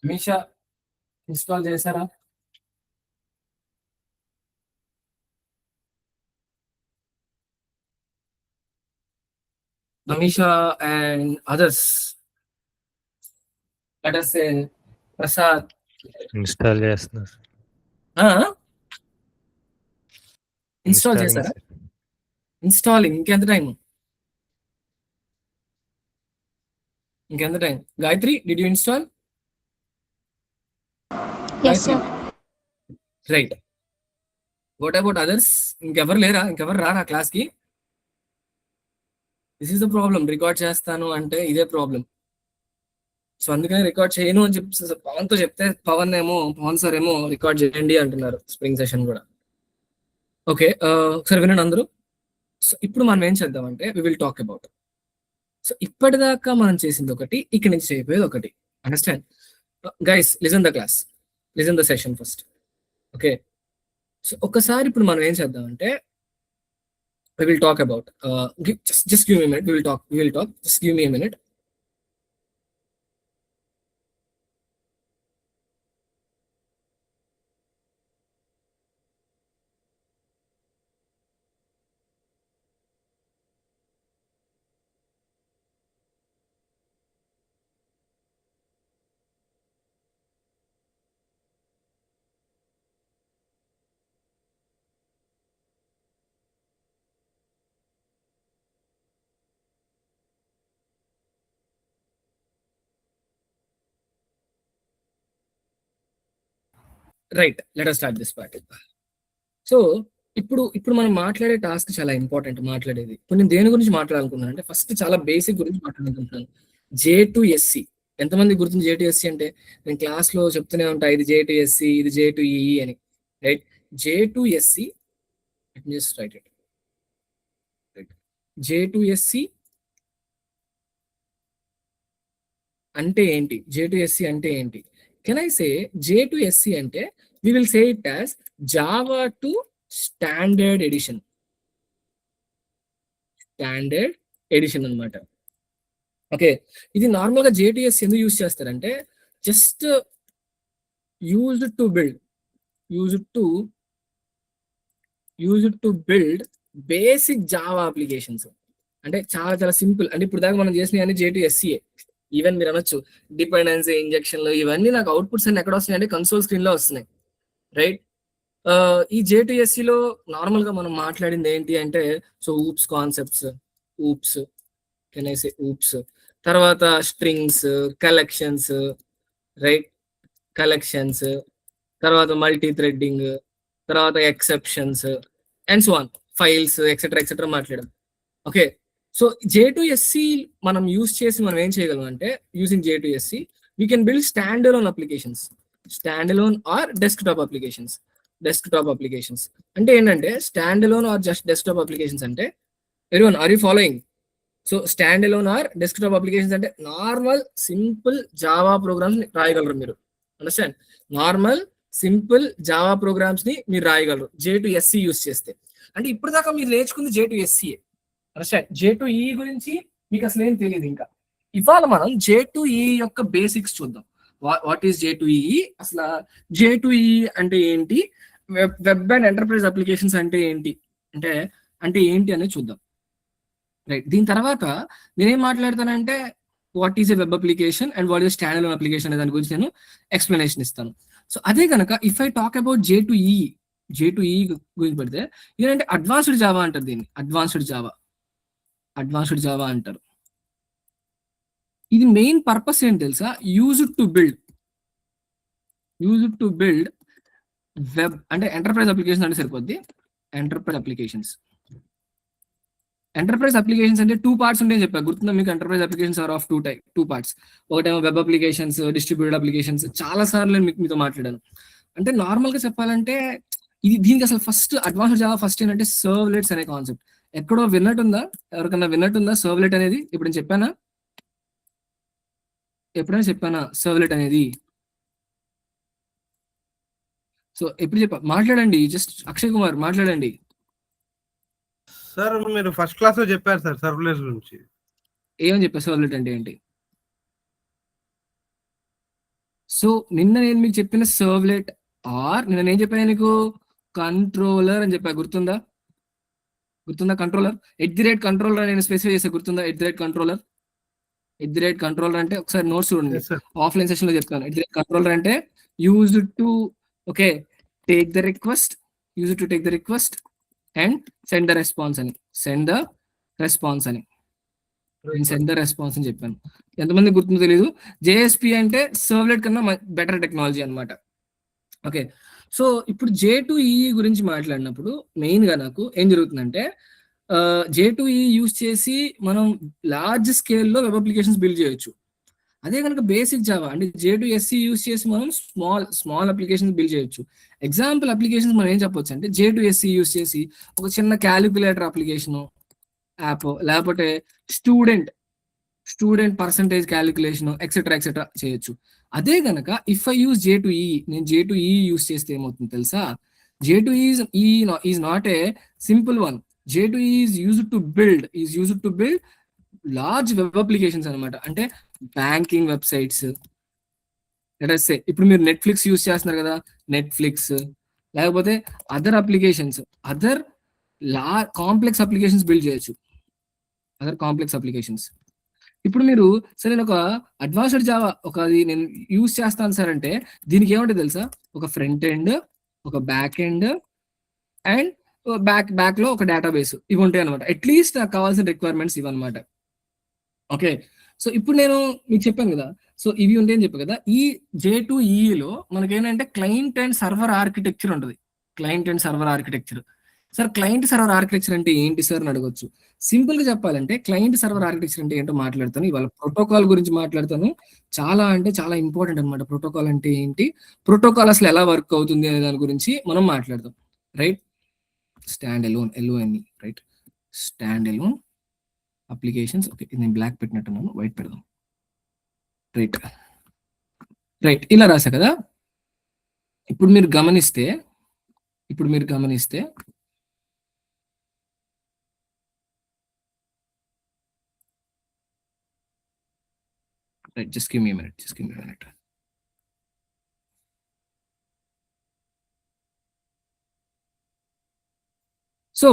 Meesha install చేశారా? Amisha and others, let us say Prasad. Install చేస్తున్నారు. Install చేశారా? Installing ఇంకెంత time? Gayatri, did you install? Yes, sir. Right. What about others? ఇంకెవరు లేరా? ఇంకెవరు రారా క్లాస్కి? This is the problem. Record చేస్తాను అంటే ఇదే ప్రాబ్లం. సో అందుకని రికార్డ్ చేయను అని చెప్పి పవన్తో చెప్తే పవన్ సార్ ఏమో రికార్డ్ చేయండి అంటున్నారు స్ప్రింగ్ సెషన్ కూడా. ఓకే, ఒకసారి వినండి అందరూ. సో ఇప్పుడు మనం ఏం చేద్దామంటే we will talk about. So ఇప్పటిదాకా మనం చేసింది ఒకటి, ఇక్కడి నుంచి అయిపోయేది ఒకటి. Understand guys? Listen the class, listen the session first. Okay, so ఒకసారి ఇప్పుడు మనం ఏం చేద్దామంటే we will talk about just give me a minute. We will talk, just give me a minute. Right, let us start this part. So ఇప్పుడు మనం మాట్లాడే task చాలా important. మాట్లాడేది ఇప్పుడు నేను దేని గురించి మాట్లాడాలనుకున్నాను అంటే ఫస్ట్ చాలా బేసిక్ గురించి మాట్లాడాలనుకుంటున్నాను. J2SC ఎంతమంది గుర్తుంది? J2SC అంటే నేను క్లాస్లో చెప్తూనే ఉంటా, ఇది J2SC, ఇది J2EE అని. Right, J2SC, just right it. J2SC అంటే ఏంటి? J2SC అంటే ఏంటి? కెన్ ఐ సే J2SC అంటే we will say it as Java to standard edition. Standard edition అనమాట. ఓకే, ఇది నార్మల్గా J2SC ఎందుకు యూజ్ చేస్తారంటే just used to build basic Java applications. అంటే చాలా చాలా సింపుల్. అంటే ఇప్పుడు దాకా మనం చేసినవి అన్ని J2SC. ఈవెన్ మీరు అనొచ్చు డిపెండెన్సీ ఇంజెక్షన్లు ఇవన్నీ నాకు అవుట్పుట్స్ అన్ని ఎక్కడ వస్తున్నాయి అంటే కన్సోల్ స్క్రీన్ లో వస్తున్నాయి. రైట్, ఈ J2SC లో నార్మల్ గా మనం మాట్లాడింది ఏంటి అంటే సో ఊప్స్ కాన్సెప్ట్స్, ఊప్స్, తర్వాత స్ట్రింగ్స్, కలెక్షన్స్, రైట్, తర్వాత మల్టీ థ్రెడ్డింగ్, తర్వాత exceptions and so on, files etcetera మాట్లాడాం. ఓకే, సో J2SC మనం యూజ్ చేసి మనం ఏం చేయగలం అంటే using J2SC we can build stand alone applications, stand alone or desktop applications. అంటే ఏంటంటే stand alone or just desktop applications అంటే everyone are you following? So stand alone or desktop applications అంటే నార్మల్ సింపుల్ జావా ప్రోగ్రామ్స్ రాయగలరు మీరు. Understand? Normal simple Java programmes ని మీరు రాయగలరు J2SC use చేస్తే. అంటే ఇప్పుడు దాకా మీరు నేర్చుకుంది J2SC. అండర్స్టాండ్? J2EE గురించి మీకు అసలు ఏం తెలియదు ఇంకా. ఇవాళ మనం J2EE యొక్క బేసిక్స్ చూద్దాం. What is J2EE? అసలు J2EE అంటే ఏంటి? వెబ్ అండ్ ఎంటర్ప్రైజ్ అప్లికేషన్స్ అంటే ఏంటి అనేది చూద్దాం. రైట్, దీని తర్వాత నేనేం మాట్లాడతానంటే what is a web application and what is stand alone application అనే దాని గురించి నేను ఎక్స్ప్లెనేషన్ ఇస్తాను. సో అదే కనుక if I talk about J2EE గురించి పెడితే ఏంటంటే అడ్వాన్స్డ్ జావా అంటారు దీన్ని. అడ్వాన్స్డ్ జావా అంటారు. ఇది మెయిన్ పర్పస్ ఏంటి తెలుసా? యూజ్డ్ టు బిల్డ్ వెబ్ అంటే ఎంటర్ప్రైజ్ అప్లికేషన్ అంటే సరిపోద్ది. ఎంటర్ప్రైజ్ అప్లికేషన్స్ అంటే 2 పార్ట్స్ ఉంటాయని చెప్పారు, గుర్తుందా మీకు? Enterprise applications are of 2 parts. ఒకటేమో వెబ్ అప్లికేషన్స్, డిస్ట్రిబ్యూటెడ్ అప్లికేషన్స్. చాలా సార్లు నేను మీతో మాట్లాడాను. అంటే నార్మల్ గా చెప్పాలంటే దీనికి అసలు ఫస్ట్ అడ్వాన్స్డ్ జావా ఫస్ట్ ఏంటంటే సర్వ్లెట్స్ అనే కాన్సెప్ట్. ఎక్కడో విన్నట్టుందా? ఎవరికన్నా విన్నట్టుందా సర్వ్లెట్ అనేది? ఎప్పుడైనా చెప్పానా సర్వ్లెట్ అనేది? సో ఎప్పుడు మాట్లాడండి, జస్ట్ అక్షయ్ కుమార్ మాట్లాడండి. సార్ మీరు ఫస్ట్ క్లాస్ లో చెప్పారు సార్ సర్వ్లెట్స్ గురించి. ఏమని చెప్పారు? సర్వ్లెట్ అంటే ఏంటి? సో నిన్న నేను మీకు చెప్పిన సర్వ్లెట్ ఆర్ నిన్న నేను చెప్పాను నీకు కంట్రోలర్ అని చెప్పా, గుర్తుందా కంట్రోలర్ కంట్రోలర్ నేను స్పెసిఫై చేస్తే గుర్తుందా కంట్రోలర్ అంటే ఒకసారి నోట్స్ చూడండి, Yes, sir. ఆఫ్లైన్ సెషన్ లో చెప్తాను. కంట్రోలర్ అంటే use to okay take the request and send the response అని సెండ్ ద రెస్పాన్స్ అని చెప్పాను. ఎంతమంది గుర్తుందో తెలియదు. జేఎస్పి అంటే సర్వ్లెట్ కన్నా బెటర్ టెక్నాలజీ అన్నమాట. ఓకే, సో ఇప్పుడు J2EE గురించి మాట్లాడినప్పుడు మెయిన్ గా నాకు ఏం జరుగుతుందంటే J2EE యూస్ చేసి మనం లార్జ్ స్కేల్లో వెబ్ అప్లికేషన్స్ బిల్డ్ చేయొచ్చు. అదే కనుక బేసిక్ జావా అంటే J2SE యూస్ చేసి మనం స్మాల్ అప్లికేషన్స్ బిల్డ్ చేయొచ్చు. ఎగ్జాంపుల్ అప్లికేషన్స్ మనం ఏం చెప్పొచ్చు అంటే J2SE యూస్ చేసి ఒక చిన్న క్యాలిక్యులేటర్ అప్లికేషన్ యాప్, లేకపోతే స్టూడెంట్ పర్సంటేజ్ క్యాలిక్యులేషన్ ఎక్సెట్రా చేయొచ్చు. అదే గనక ఇఫ్ ఐ యూస్ J2EE, నేను J2EE యూస్ చేస్తే ఏమవుతుంది తెలుసా? J2EE is not a simple one. J2EE is used to build large web applications అనమాట. అంటే బ్యాంకింగ్ వెబ్సైట్స్, ఇప్పుడు మీరు నెట్ఫ్లిక్స్ యూస్ చేస్తున్నారు కదా, నెట్ఫ్లిక్స్ లేకపోతే other applications, complex applications build చేయొచ్చు. ఇప్పుడు మీరు సరే నేను ఒక అడ్వాన్స్డ్ జావా నేను యూస్ చేస్తాను సార్ అంటే దీనికి ఏమంటుంది తెలుసా? ఒక ఫ్రంట్ ఎండ్, ఒక బ్యాక్ ఎండ్ అండ్ బ్యాక్ లో ఒక డేటాబేస్, ఇవి ఉంటాయి అనమాట. అట్లీస్ట్ నాకు కావాల్సిన రిక్వైర్మెంట్స్ ఇవన్నమాట. ఓకే, సో ఇప్పుడు నేను మీకు చెప్పాను కదా, సో ఇవి ఉంటాయని చెప్పాను కదా. ఈ J2EE లో మనకేంటంటే క్లయింట్ అండ్ సర్వర్ ఆర్కిటెక్చర్ ఉంటుంది. సార్ క్లయింట్ సర్వర్ ఆర్కిటెక్చర్ అంటే ఏంటి సార్ అని అడగొచ్చు. సింపుల్ గా చెప్పాలంటే క్లయింట్ సర్వర్ ఆర్కిటెక్చర్ అంటే ఏంటో మాట్లాడతాను. ఇవాళ ప్రోటోకాల్ గురించి మాట్లాడతాను. చాలా అంటే చాలా ఇంపార్టెంట్ అనమాట. ప్రోటోకాల్ అంటే ఏంటి, ప్రోటోకాల్ అసలు ఎలా వర్క్ అవుతుంది అనే దాని గురించి మనం మాట్లాడదాం. Right, stand alone LONE, right, stand alone applications. Okay, నేను బ్లాక్ పెట్టినట్టున్నాను, వైట్ పెడదాం. రైట్, ఇలా రాసా కదా. ఇప్పుడు మీరు గమనిస్తే right, just give me a minute. So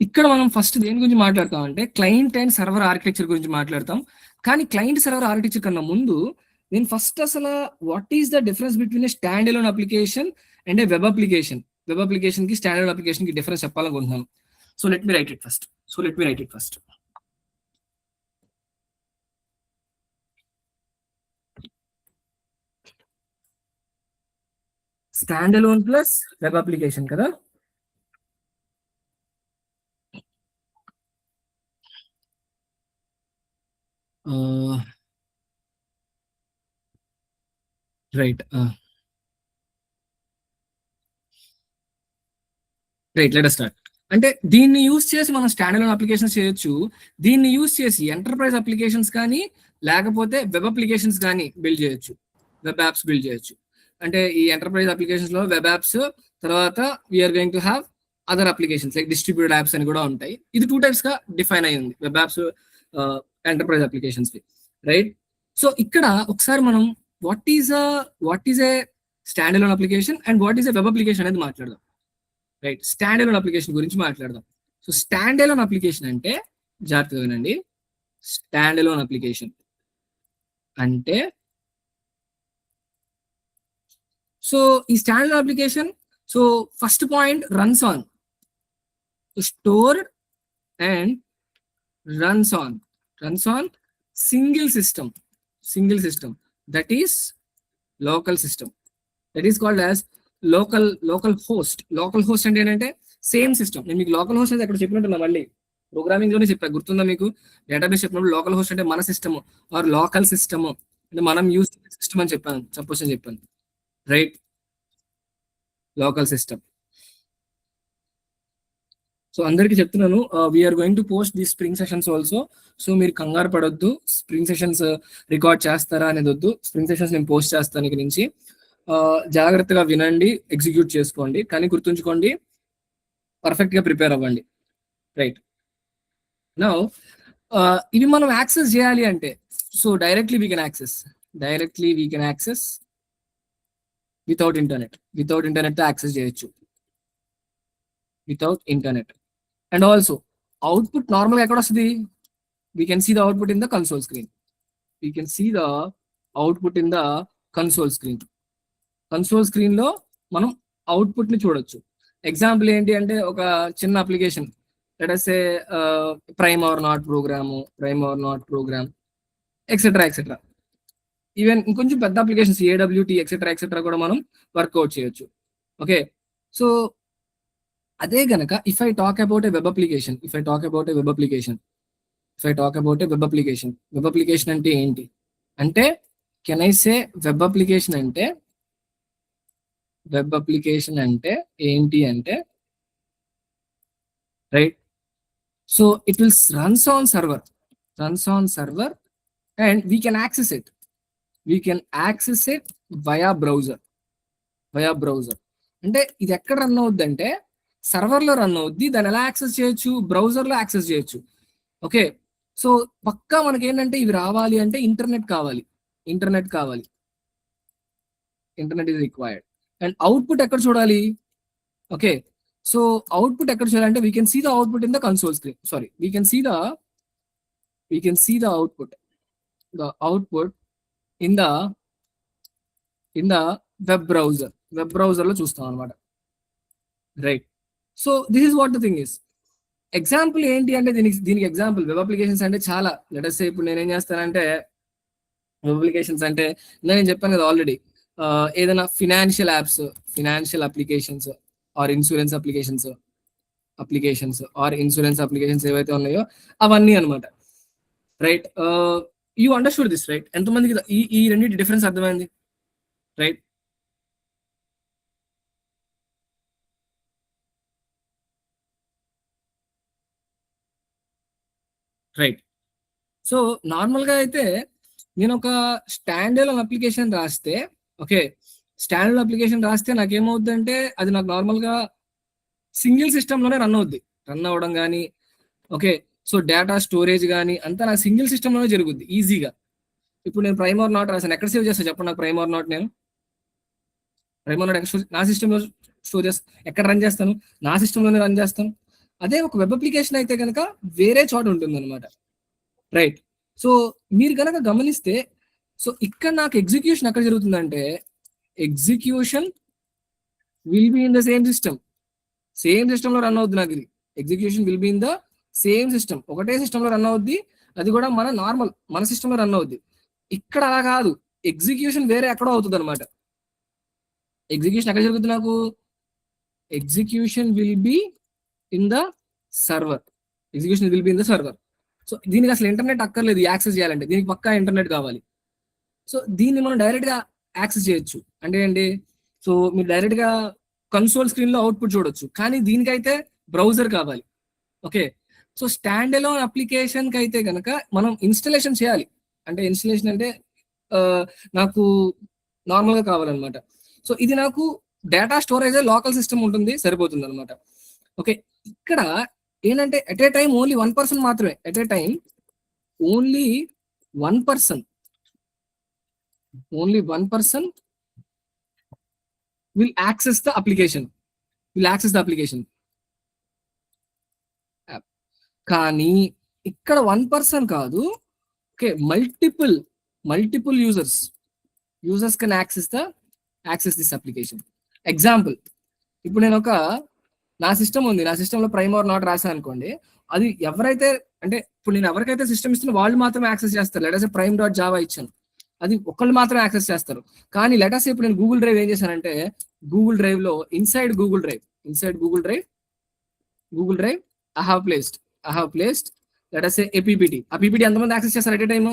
ఇక్కడ మనం ఫస్ట్ దేని గురించి మాట్లాడతాం అంటే క్లయింట్ అండ్ సర్వర్ ఆర్కిటెక్చర్ గురించి మాట్లాడతాం. కానీ క్లయింట్ సర్వర్ ఆర్కిటెక్చర్ కన్నా ముందు నేను ఫస్ట్ అసలు what is the difference between a stand alone application and a web application కి స్టాండ్ ఎలోన్ అప్లికేషన్ కి డిఫరెన్స్ చెప్పాలనుకుంటున్నాను. So let me write it first. Stand alone plus web application కదా. Right, let us start. అంటే దీన్ని use చేసి మనం stand alone applications చేయొచ్చు. దీన్ని యూస్ చేసి ఎంటర్ప్రైజ్ అప్లికేషన్స్ కానీ లేకపోతే వెబ్ అప్లికేషన్స్ కానీ బిల్డ్ చేయొచ్చు, వెబ్ యాప్స్ బిల్డ్ చేయొచ్చు. అంటే ఈ ఎంటర్ప్రైజ్ అప్లికేషన్స్ లో వెబ్ యాప్స్, తర్వాత we're going to have other applications like distributed apps అని కూడా ఉంటాయి. ఇది 2 types గా డిఫైన్ అయ్యింది, వెబ్ యాప్స్, ఎంటర్ప్రైజ్ అప్లికేషన్స్ కి. రైట్, సో ఇక్కడ ఒకసారి మనం what is a stand alone application and what is a web application అనేది మాట్లాడదాం. రైట్, స్టాండ్ ఎలోన్ అప్లికేషన్ గురించి మాట్లాడదాం. సో స్టాండ్ ఎలోన్ అప్లికేషన్ అంటే జాగ్రత్తగా వినండి. స్టాండ్ ఎలోన్ అప్లికేషన్ అంటే సో ఈ stand alone application, so first point runs on stored and runs on single system that is local system, that is called as local host అంటే ఏంటంటే same system. నేను మీకు local host అనేది అక్కడ చెప్పినట్టున్నా, మళ్ళీ programming లోనే చెప్పా, గుర్తుందా మీకు? డేటాబేస్ చెప్పినప్పుడు లోకల్ హోస్ట్ అంటే మన సిస్టమ్ ఆర్ లోకల్ సిస్టమ్ అంటే మనం యూస్ సిస్టమ్ అని చెప్పాను. Right, local system. సో అందరికి చెప్తున్నాను, we're going to post the spring sessions also. So మీరు కంగారు పడొద్దు, స్ప్రింగ్ సెషన్స్ రికార్డ్ చేస్తారా అనేది వద్దు. స్ప్రింగ్ సెషన్స్ నేను పోస్ట్ చేస్తాను ఇక నుంచి. జాగ్రత్తగా వినండి, ఎగ్జిక్యూట్ చేసుకోండి, కానీ గుర్తుంచుకోండి, పర్ఫెక్ట్ గా ప్రిపేర్ అవ్వండి. రైట్, నౌ ఇవి మనం యాక్సెస్ చేయాలి అంటే so directly we can access without internet తో యాక్సెస్ చేయొచ్చు, without internet. And also output normal ఎక్కడ వస్తుంది? We can see the output in the console screen. We can see the output in the console screen. Console screen లో మనం output ని చూడొచ్చు. Example ఏంటి అంటే ఒక చిన్న application, let us say prime or not program etcetera. Even ఇంకొంచెం పెద్ద అప్లికేషన్స్ ఏడబ్ల్యూటీ ఎక్సెట్రా కూడా మనం వర్కౌట్ చేయొచ్చు. ఓకే, సో అదే గనక if I talk about a web application web application అంటే ఏంటి అంటే, can I say web application అంటే ఏంటి అంటే, right, so it will runs on server and we can access it via browser. అంటే ఇది ఎక్కడ రన్ అవుద్ది అంటే సర్వర్ లో రన్ అవుద్ది. దాన్ని ఎలా యాక్సెస్ చేయొచ్చు? బ్రౌజర్ లో యాక్సెస్ చేయొచ్చు. ఓకే, సో పక్కా మనకి ఏంటంటే ఇవి రావాలి అంటే ఇంటర్నెట్ కావాలి. Internet is required. And output ఎక్కడ చూడాలి? ఓకే, సో అవుట్పుట్ ఎక్కడ చూడాలంటే we can see the output in the console screen. Sorry, we can see the output in the web browser లో చూస్తాం అనమాట. Right, so this is what the thing is. Example ఏంటి అంటే దీనికి example web applications అంటే చాలా. Let us say ఇప్పుడు నేనేం చేస్తానంటే వెబ్ అప్లికేషన్స్ అంటే నేను చెప్పాను కదా ఆల్రెడీ, ఏదైనా financial applications are insurance applications ఏవైతే ఉన్నాయో అవన్నీ అనమాట. Right, you understood this right? ఎంతమందికి ఈ రెండింటి డిఫరెన్స్ అర్థమైంది? రైట్, సో నార్మల్గా అయితే నేను ఒక స్టాండ్ అలోన్ అప్లికేషన్ రాస్తే, నాకేమవుద్దంటే అది నాకు నార్మల్గా సింగిల్ సిస్టంలోనే రన్ అవ్వడం కానీ, ఓకే, సో డేటా స్టోరేజ్ కానీ అంతా నా సింగిల్ సిస్టంలోనే జరుగుద్ది ఈజీగా. ఇప్పుడు నేను ప్రైమ్ ఆర్ నాట్ రాసాను, ఎక్కడ సేవ్ చేస్తాను చెప్పండి నాకు? ప్రైమ్ ఆర్ నాట్ నా సిస్టంలో స్టోర్ చేస్తాను. ఎక్కడ రన్ చేస్తాను? నా సిస్టంలోనే రన్ చేస్తాను. అదే ఒక వెబ్ అప్లికేషన్ అయితే కనుక వేరే చోట ఉంటుంది అనమాట. రైట్, సో మీరు కనుక గమనిస్తే, సో ఇక్కడ నాకు ఎగ్జిక్యూషన్ ఎక్కడ జరుగుతుందంటే, execution will be in the same సిస్టంలో రన్ అవుద్ది. నాకు ఇది execution will be in the same system, ఒకటే సిస్టంలో రన్ అవుద్ది. అది కూడా మన సిస్టంలో రన్ అవుద్ది. ఇక్కడ అలా కాదు, ఎగ్జిక్యూషన్ వేరే ఎక్కడో అవుతుంది అనమాట. ఎగ్జిక్యూషన్ ఎక్కడ జరుగుతుంది నాకు? Execution will be in the server. So దీనికి అసలు ఇంటర్నెట్ అక్కర్లేదు యాక్సెస్ చేయాలంటే, దీనికి పక్కా ఇంటర్నెట్ కావాలి. సో దీన్ని మనం డైరెక్ట్ గా యాక్సెస్ చేయొచ్చు. అంటే ఏంటి? సో మీరు డైరెక్ట్ గా కన్సోల్ స్క్రీన్ లో అవుట్పుట్ చూడొచ్చు, కానీ దీనికైతే బ్రౌజర్ కావాలి. Okay, so stand alone application కి అయితే కనుక మనం ఇన్స్టలేషన్ చేయాలి. అంటే ఇన్స్టలేషన్ అంటే నాకు నార్మల్ గా కావాలన్నమాట. సో ఇది నాకు డేటా స్టోరేజ్ లోకల్ సిస్టమ్ ఉంటుంది, సరిపోతుంది అనమాట. ఓకే, ఇక్కడ ఏంటంటే at a time only one person మాత్రమే, only one person will access the application. కానీ ఇక్కడ వన్ పర్సన్ కాదు, okay, multiple users can access this application. Example, ఇప్పుడు నేను నా సిస్టమ్ ఉంది, నా సిస్టంలో ప్రైమ్ ఆర్ నాట్ రాసాను అనుకోండి. అది ఎవరైతే అంటే ఇప్పుడు నేను ఎవరికైతే సిస్టమ్ ఇస్తున్నా వాళ్ళు మాత్రమే యాక్సెస్ చేస్తారు. లెట్ us say prime.java ఇచ్చాను, అది ఒకళ్ళు మాత్రమే యాక్సెస్ చేస్తారు. కానీ లెట్ us say ఇప్పుడు నేను గూగుల్ డ్రైవ్ ఏం చేశానంటే, గూగుల్ డ్రైవ్ లో inside Google drive I have placed let us say a PPT. ఆ PPT ఎంతమంది యాక్సెస్ చేస్తారు? At a time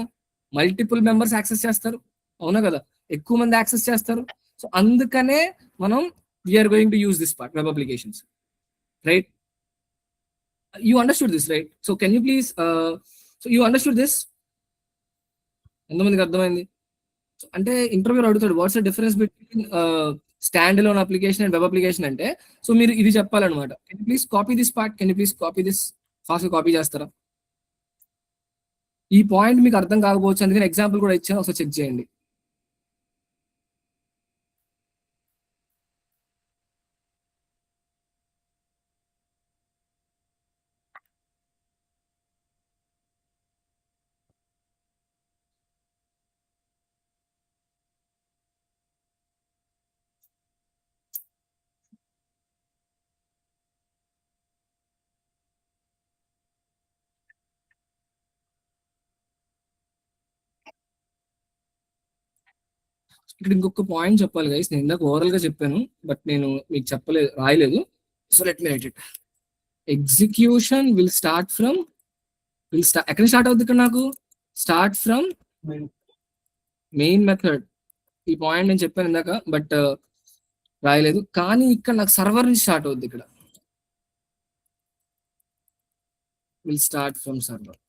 multiple members access చేస్తారు, అవునా కదా? ఎక్కువ మంది యాక్సెస్ చేస్తారు. సో అందుకనే మనం we are going to use this part, web applications. Right, you understood this right? So can you please, so you understood this? ఎంతమందికి అర్థమైంది? అంటే ఇంటర్వ్యూలో అడుగుతాడు, what's the difference between stand alone application and web application అంటే, so మీరు ఇది చెప్పాలన్నమాట. Can you please copy this part? Fast copy చేస్తారా? ఈ పాయింట్ మీకు అర్థం కాకపోవచ్చు, అందుకని ఎగ్జాంపుల్ కూడా ఇచ్చాను, ఒకసారి చెక్ చేయండి. ఇక్కడ ఇంకొక పాయింట్ చెప్పాలి గైస్. నేను ఇందాక ఓవరాల్ గా చెప్పాను, బట్ నేను మీకు చెప్పలేదు, రాయలేదు. So let me write it. Execution will start from ఎక్కడ స్టార్ట్ అవుతుంది ఇక్కడ నాకు? Start from main method. ఈ పాయింట్ నేను చెప్పాను ఇందాక, బట్ రాయలేదు. కానీ ఇక్కడ నాకు సర్వర్ నుంచి స్టార్ట్ అవుద్ది. ఇక్కడ will start from server.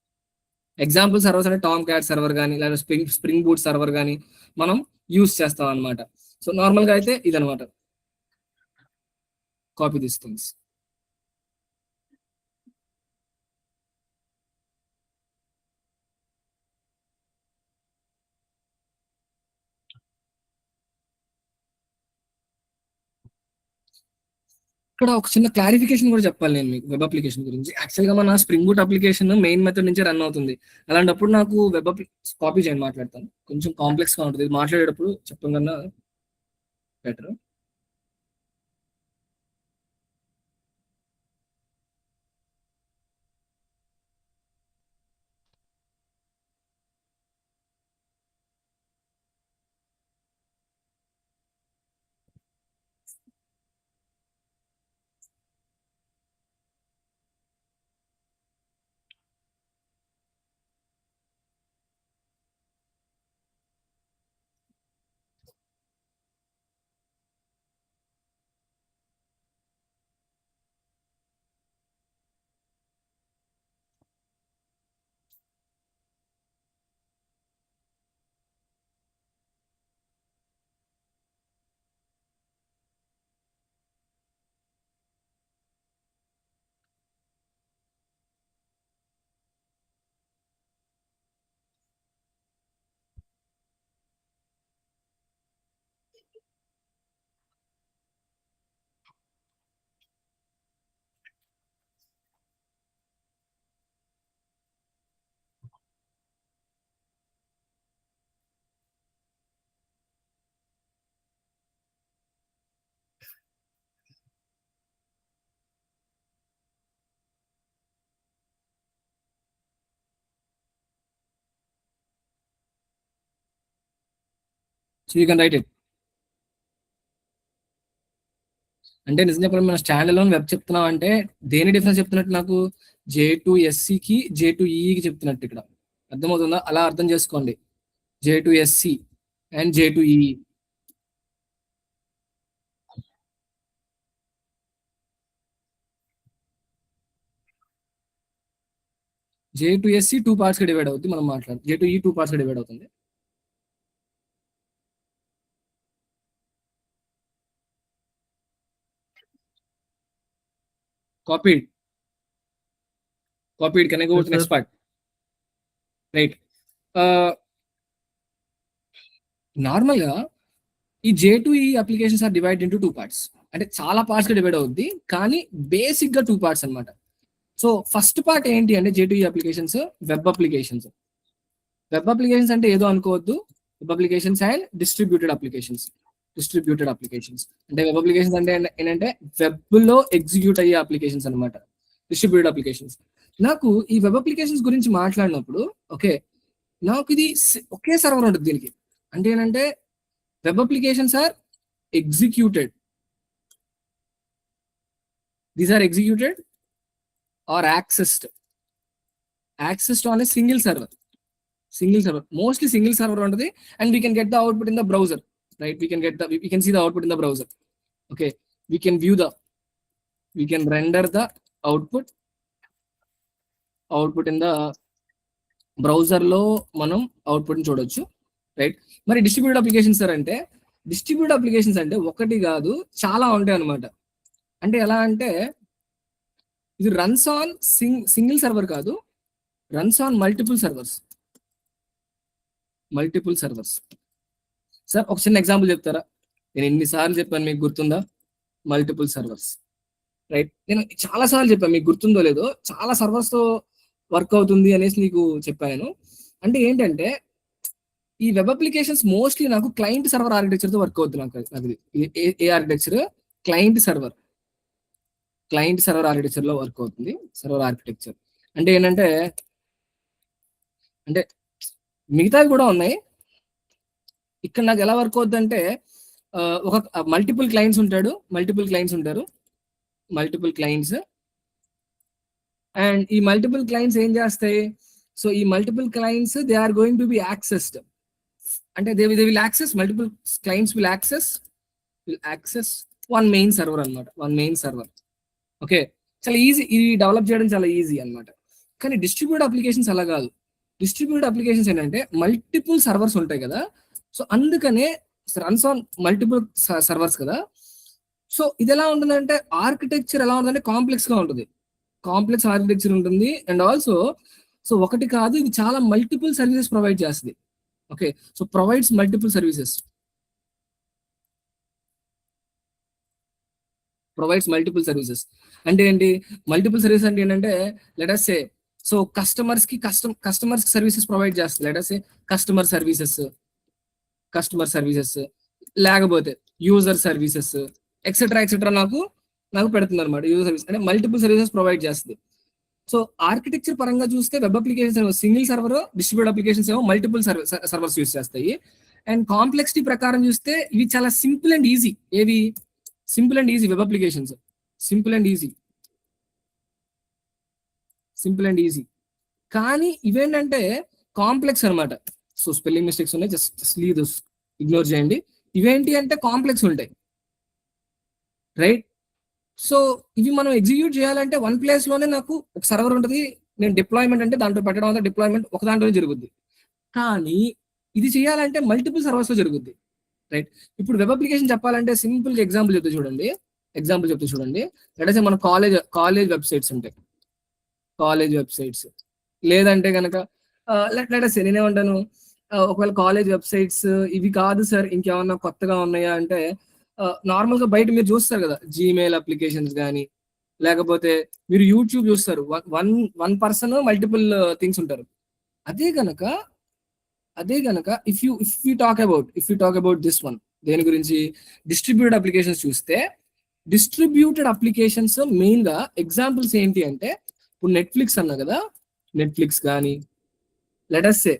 Example servers అంటే టామ్ క్యాట్ సర్వర్ కానీ, లేదా స్ప్రింగ్ బూట్ సర్వర్ కానీ మనం యూస్ చేస్తాం అనమాట. సో నార్మల్ గా అయితే ఇదనమాట. Copy this things. ఇక్కడ ఒక చిన్న క్లారిఫికేషన్ కూడా చెప్పాలి నేను మీకు వెబ్ అప్లికేషన్ గురించి. యాక్చువల్ గా మన spring boot application main method నుంచి రన్ అవుతుంది. అలాంటప్పుడు నాకు వెబ్ కాపీ చేయండి, మాట్లాడతాను. కొంచెం కాంప్లెక్స్ గా ఉంటుంది మాట్లాడేటప్పుడు, చెప్పడం కన్నా better. So you can write it. అంటే నిజం చెప్పాలి, మన స్టాండ్ అలోన్ వెబ్ చెప్తున్నాం అంటే దేని డిఫరెన్స్ చెప్తున్నట్టు నాకు? J2SE J2EE చెప్తున్నట్టు ఇక్కడ. అర్థమవుతుందా? అలా అర్థం చేసుకోండి. J2SE and J2EE. J2SE 2 parts గా డివైడ్ అవుతుంది. మనం మాట్లాడుతాం J2EE 2 parts గా డివైడ్ అవుతుంది. Copied. Can I go Yes, with the next sir. part? Right. Normal గా ఈ J2EE applications are divide into 2 parts. అంటే చాలా పార్ట్స్ గా డివైడ్ అవుద్ది, కానీ బేసిక్ గా 2 parts అన్నమాట. సో ఫస్ట్ పార్ట్ ఏంటి అంటే J2EE applications web applications. Web applications అంటే ఏదో అనుకోవద్దు. Web applications and distributed applications. అంటే వెబ్ అప్లికేషన్స్ అంటే ఏంటంటే వెబ్ లో ఎగ్జిక్యూట్ అయ్యే అప్లికేషన్స్ అన్నమాట. Distributed applications. నాకు ఈ వెబ్ అప్లికేషన్స్ గురించి మాట్లాడినప్పుడు ఓకే, నాకు ఇది ఒకే సర్వర్ ఉంటుంది దీనికి. అంటే ఏంటంటే web applications are executed. These are executed or accessed on a single server. Mostly single server ఉంటుంది, and we can get the output in the browser, right? We can see the output in the browser. Okay, we can render the output in the browser లో మనం output ని చూడొచ్చు, right? మరి distributed applications అంటే ఒకటి కాదు, చాలా ఉంటాయి అన్నమాట. అంటే ఎలా అంటే ఇది రన్స్ ఆన్ సింగిల్ సర్వర్ కాదు, runs on multiple servers. Sir ఒక చిన్న ఎగ్జాంపుల్ చెప్తారా? నేను ఎన్నిసార్లు చెప్పాను, మీకు గుర్తుందా? Multiple servers, right? నేను చాలా సార్లు చెప్పాను, మీకు గుర్తుందో లేదో. చాలా సర్వర్స్ తో వర్క్ అవుతుంది అనేసి నీకు చెప్పాను. అంటే ఏంటంటే ఈ వెబ్ అప్లికేషన్స్ మోస్ట్లీ నాకు క్లయింట్ సర్వర్ ఆర్కిటెక్చర్ తో వర్క్ అవుతుంది. నాకు ఏ ఆర్కిటెక్చర్? క్లయింట్ సర్వర్ ఆర్కిటెక్చర్ లో వర్క్ అవుతుంది. సర్వర్ ఆర్కిటెక్చర్ అంటే ఏంటంటే, అంటే మిగతావి కూడా ఉన్నాయి, ఇక్కడ నాకు ఎలా వర్క్ అవుతుంది అంటే ఒక మల్టిపుల్ క్లయింట్స్ ఉంటారు అండ్ ఈ మల్టిపుల్ క్లయింట్స్ ఏం చేస్తాయి? సో ఈ multiple clients they are going to be accessed, అంటే they will access, multiple clients will access one main server అనమాట, ఓకే. చాలా ఈజీ, ఇది డెవలప్ చేయడం చాలా ఈజీ అనమాట. కానీ డిస్ట్రిబ్యూట్ అప్లికేషన్స్ అలా కాదు. డిస్ట్రిబ్యూట్ అప్లికేషన్స్ ఏంటంటే మల్టిపుల్ సర్వర్స్ ఉంటాయి కదా, సో అందుకనే రన్స్ ఆన్ మల్టిపుల్ సర్వర్స్ కదా. సో ఇది ఎలా ఉంటుందంటే ఆర్కిటెక్చర్ ఎలా ఉంటుందంటే కాంప్లెక్స్ గా ఉంటుంది, కాంప్లెక్స్ ఆర్కిటెక్చర్ ఉంటుంది. అండ్ ఆల్సో సో ఒకటి కాదు, ఇది చాలా మల్టిపుల్ సర్వీసెస్ ప్రొవైడ్ చేస్తుంది. Okay, so provides multiple services, అంటే ఏంటి? మల్టిపుల్ సర్వీసెస్ అంటే ఏంటంటే లెట్ అస్ సే, సో కస్టమర్స్ కి సర్వీసెస్ ప్రొవైడ్ చేస్తుంది. లెట్ అస్ సే కస్టమర్ సర్వీసెస్ లేకపోతే యూజర్ సర్వీసెస్ ఎక్సెట్రా నాకు పెడుతుంది అనమాట. యూజర్ సర్వీస్ అంటే మల్టిపుల్ సర్వీసెస్ ప్రొవైడ్ చేస్తుంది. సో ఆర్కిటెక్చర్ పరంగా చూస్తే వెబ్ అప్లికేషన్స్ ఏమో సింగిల్ సర్వర్, డిస్ట్రిబ్యూట్ అప్లికేషన్స్ ఏమో మల్టిపుల్ సర్వర్స్ యూస్ చేస్తాయి. అండ్ కాంప్లెక్సిటీ ప్రకారం చూస్తే ఇవి చాలా సింపుల్ అండ్ ఈజీ. ఏవి? Simple and easy web applications, simple and easy. కానీ ఇవేంటంటే కాంప్లెక్స్ అనమాట. సో స్పెల్లింగ్ మిస్టేక్స్ ఉన్నాయి, జస్ట్ లీవ్ దిస్, ఇగ్నోర్ చేయండి. ఇవేంటి అంటే కాంప్లెక్స్ ఉంటాయి, రైట్? సో ఇవి మనం ఎగ్జిక్యూట్ చేయాలంటే వన్ ప్లేస్ లోనే నాకు ఒక సర్వర్ ఉంటుంది, నేను డిప్లాయ్మెంట్ అంటే దాంట్లో పెట్టడం వల్ల డిప్లాయ్మెంట్ ఒక దాంట్లోనే జరుగుద్ది. కానీ ఇది చేయాలంటే మల్టిపుల్ సర్వర్స్ లో జరుగుద్ది, రైట్? ఇప్పుడు వెబ్ అప్లికేషన్ చెప్పాలంటే సింపుల్ గా ఎగ్జాంపుల్ చెప్తే చూడండి. అంటే మన కాలేజ్ వెబ్సైట్స్ ఉంటాయి, లేదంటే కనుక నేనేమంటాను, ఒకవేళ కాలేజ్ వెబ్సైట్స్ ఇవి కాదు సార్ ఇంకేమన్నా కొత్తగా ఉన్నాయా అంటే, నార్మల్ గా బయట మీరు చూస్తారు కదా జీమెయిల్ అప్లికేషన్స్ కానీ, లేకపోతే మీరు యూట్యూబ్ చూస్తారు, వన్ పర్సన్ మల్టిపుల్ థింగ్స్ ఉంటారు. అదే గనక if you talk about this one, దేని గురించి? డిస్ట్రిబ్యూటెడ్ అప్లికేషన్స్ చూస్తే, డిస్ట్రిబ్యూటెడ్ అప్లికేషన్స్ మెయిన్ గా ఎగ్జాంపుల్స్ ఏంటి అంటే, ఇప్పుడు నెట్ఫ్లిక్స్ అన్నా కదా, నెట్ఫ్లిక్స్ కానీ లెటస్ సే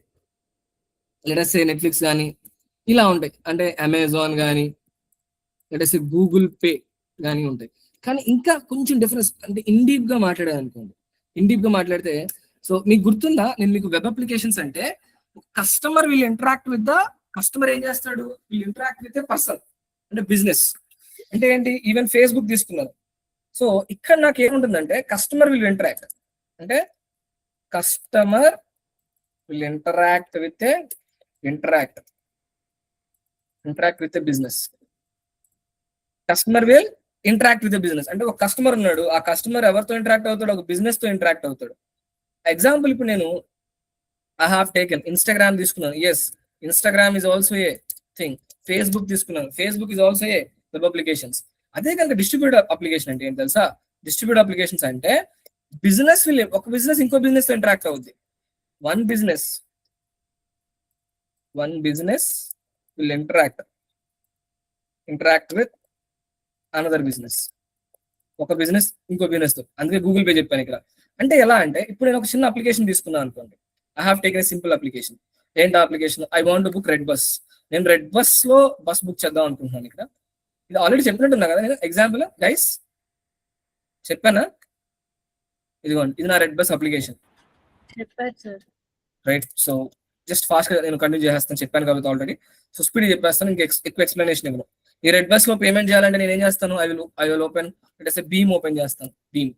నెట్ఫ్లిక్స్ కానీ ఇలా ఉంటాయి. అంటే అమెజాన్ కానీ లెటస్ సే గూగుల్ పే కానీ ఉంటాయి. కానీ ఇంకా కొంచెం డిఫరెన్స్ అంటే ఇండీప్ గా మాట్లాడితే, సో మీకు గుర్తుందా, నేను మీకు వెబ్ అప్లికేషన్స్ అంటే customer will interact with the customer ఏం చేస్తాడు, will interact with a person, అంటే బిజినెస్. అంటే ఏంటి? ఈవెన్ ఫేస్బుక్ తీసుకున్నాను. సో ఇక్కడ నాకు ఏముంటుందంటే కస్టమర్ విల్ ఇంటరాక్ట్, అంటే customer will interact with business. Customer will interact with business అంటే ఒక కస్టమర్ ఉన్నాడు, ఆ కస్టమర్ ఎవరితో ఇంటరాక్ట్ అవుతాడు? ఒక బిజినెస్ తో ఇంటరాక్ట్ అవుతాడు. ఎగ్జాంపుల్ ఇప్పుడు నేను ఐ హావ్ టేకెన్ ఇన్స్టాగ్రామ్ తీసుకున్నాను. Yes, Instagram is also a thing. Facebook తీసుకున్నాను, Facebook is also a web applications. అదే కనుక డిస్ట్రిబ్యూట్ అప్లికేషన్ అంటే ఏం తెలుసా? డిస్ట్రిబ్యూట్ అప్లికేషన్స్ అంటే బిజినెస్ విల్, ఒక బిజినెస్ ఇంకో బిజినెస్ తో ఇంటరాక్ట్ అవుద్ది. One business will interact with another business, ఒక బిజినెస్ ఇంకో బిజినెస్ తో. అందుకే గూగుల్ పే చెప్పాను ఇక్కడ. అంటే ఎలా అంటే, ఇప్పుడు నేను ఒక చిన్న అప్లికేషన్ తీసుకున్నాను అనుకోండి. I have taken simple application. ఏంటి application? I want to book redBus. నేను రెడ్ బస్ లో బస్ బుక్ చేద్దాం అనుకుంటున్నాను. ఇక్కడ ఇది ఆల్రెడీ చెప్పినట్టున్నా కదా నేను ఎగ్జాంపుల్, గైస్ చెప్పానా? ఇదిగోండి, ఇది నా red bus application, right? So just fast గా నేను కంటిన్యూ చేస్తాను, చెప్పాను కాబట్టి ఆల్రెడీ. సో స్పీడ్ చెప్పేస్తాను, ఇంకా ఎక్కువ ఎక్స్ప్లెనేషన్ ఇవ్వను. ఈ రెడ్ బస్ లో పేమెంట్ చేయాలంటే నేను ఏం చేస్తాను? ఐ విల్ ఓపెన్ భీమ్ ఓపెన్ చేస్తాను, భీమ్,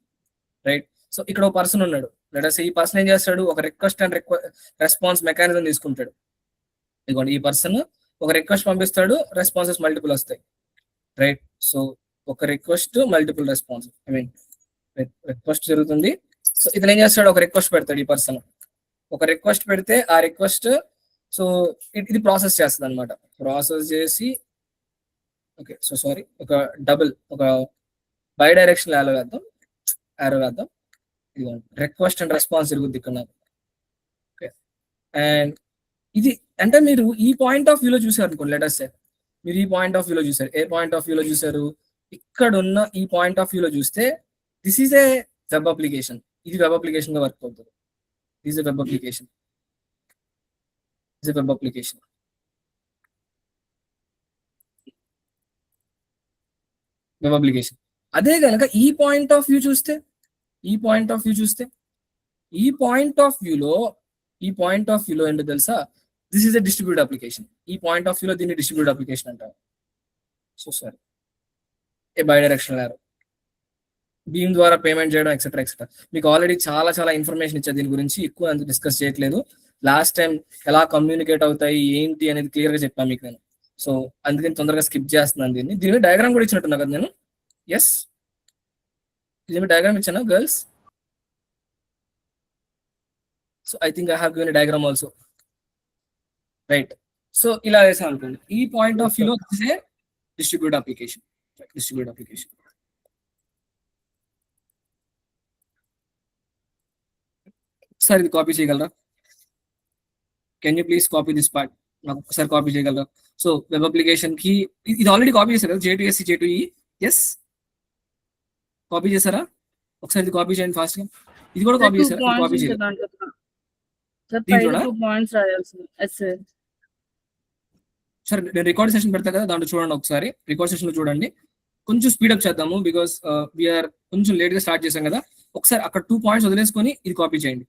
రైట్? సో ఇక్కడ ఒక పర్సన్ ఉన్నాడు. లెట్స్ సే ఈ పర్సన్ ఏం చేస్తాడు? ఒక రిక్వెస్ట్ అండ్ రెస్పాన్స్ మెకానిజం తీసుకుంటాడు. ఇదిగోండి, ఈ పర్సన్ ఒక రిక్వెస్ట్ పంపిస్తాడు, రెస్పాన్సెస్ మల్టిపుల్ వస్తాయి, రైట్? సో ఒక రిక్వెస్ట్ మల్టిపుల్ రెస్పాన్స్, రిక్వెస్ట్ జరుగుతుంది. సో ఇతను ఏం చేస్తాడు? ఒక రిక్వెస్ట్ పెడతాడు. ఈ పర్సన్ ఒక రిక్వెస్ట్ పెడితే ఆ రిక్వెస్ట్ సో ఇది ప్రాసెస్ చేస్తుంది అనమాట. ప్రాసెస్ చేసి ఓకే, సో సారీ, ఒక బై డైరెక్షన్ యారో వేద్దాం. ఇదిగోండి, రిక్వెస్ట్ అండ్ రెస్పాన్స్ జరుగుద్ది ఇక్కడ నాకు. ఓకే, అండ్ ఇది అంటే మీరు ఈ పాయింట్ ఆఫ్ వ్యూలో చూసారు అనుకోండి. లెటర్స్ మీరు ఈ పాయింట్ ఆఫ్ వ్యూలో చూసారు. ఏ పాయింట్ ఆఫ్ వ్యూలో చూసారు? ఇక్కడ ఉన్న ఈ పాయింట్ ఆఫ్ వ్యూలో చూస్తే this is a web application. ఇది వెబ్ అప్లికేషన్ గా వర్క్ అవుతుంది. This is web application. Web application. అదే కనుక ఈ పాయింట్ ఆఫ్ వ్యూ చూస్తే, ఈ పాయింట్ ఆఫ్ వ్యూలో ఏంటో తెలుసా, this is a distribute application. ఈ పాయింట్ ఆఫ్ వ్యూలో దీన్ని డిస్ట్రిబ్యూట్ అప్లికేషన్ అంటారు. So sir A by directional arrow, beam ద్వారా పేమెంట్ చేయడం ఎక్సెట్రా ఎక్సెట్రా. మీకు ఆల్రెడీ చాలా చాలా ఇన్ఫర్మేషన్ ఇచ్చా దీని గురించి, ఎక్కువ అంత డిస్కస్ చేయట్లేదు. లాస్ట్ టైం ఎలా కమ్యూనికేట్ అవుతాయి ఏంటి అనేది క్లియర్ గా చెప్పాను మీకు నేను. సో అందుకని తొందరగా స్కిప్ చేస్తున్నాను దీన్ని. దీని డయాగ్రామ్ కూడా ఇచ్చినట్టున్నా కదా నేను. ఎస్, దీని డయాగ్రామ్ ఇచ్చాను girls. So I think I have given diagram also, right. So ఇలా వేసాను అనుకోండి, ఈ పాయింట్ ఆఫ్ వ్యూలో డిస్ట్రిబ్యూట్ అప్లికేషన్. సార్ ఇది కాపీ చేయగలరా? Can you please copy this part, నాకు ఒకసారి కాపీ చేయగలరా? సో వెబ్ అప్లికేషన్ కి ఇది ఆల్రెడీ కాపీ చేశారు కదా, J2SC J2E. ఎస్, కాపీ చేశారా? ఒకసారి ఇది కాపీ చేయండి ఫాస్ట్ గా. ఇది కూడా కాపీ చేశారా? కాపీ చేయాలి. సరే నేను రికార్డ్ సెషన్ పెడతా కదా, దాంట్లో చూడండి ఒకసారి. రికార్డ్ సెషన్ లో చూడండి, కొంచెం స్పీడప్ చేద్దాము బికాస్ వీఆర్ కొంచెం లేట్ గా స్టార్ట్ చేసాం కదా. ఒకసారి అక్కడ 2 పాయింట్స్ వదిలేసుకొని ఇది కాపీ చేయండి.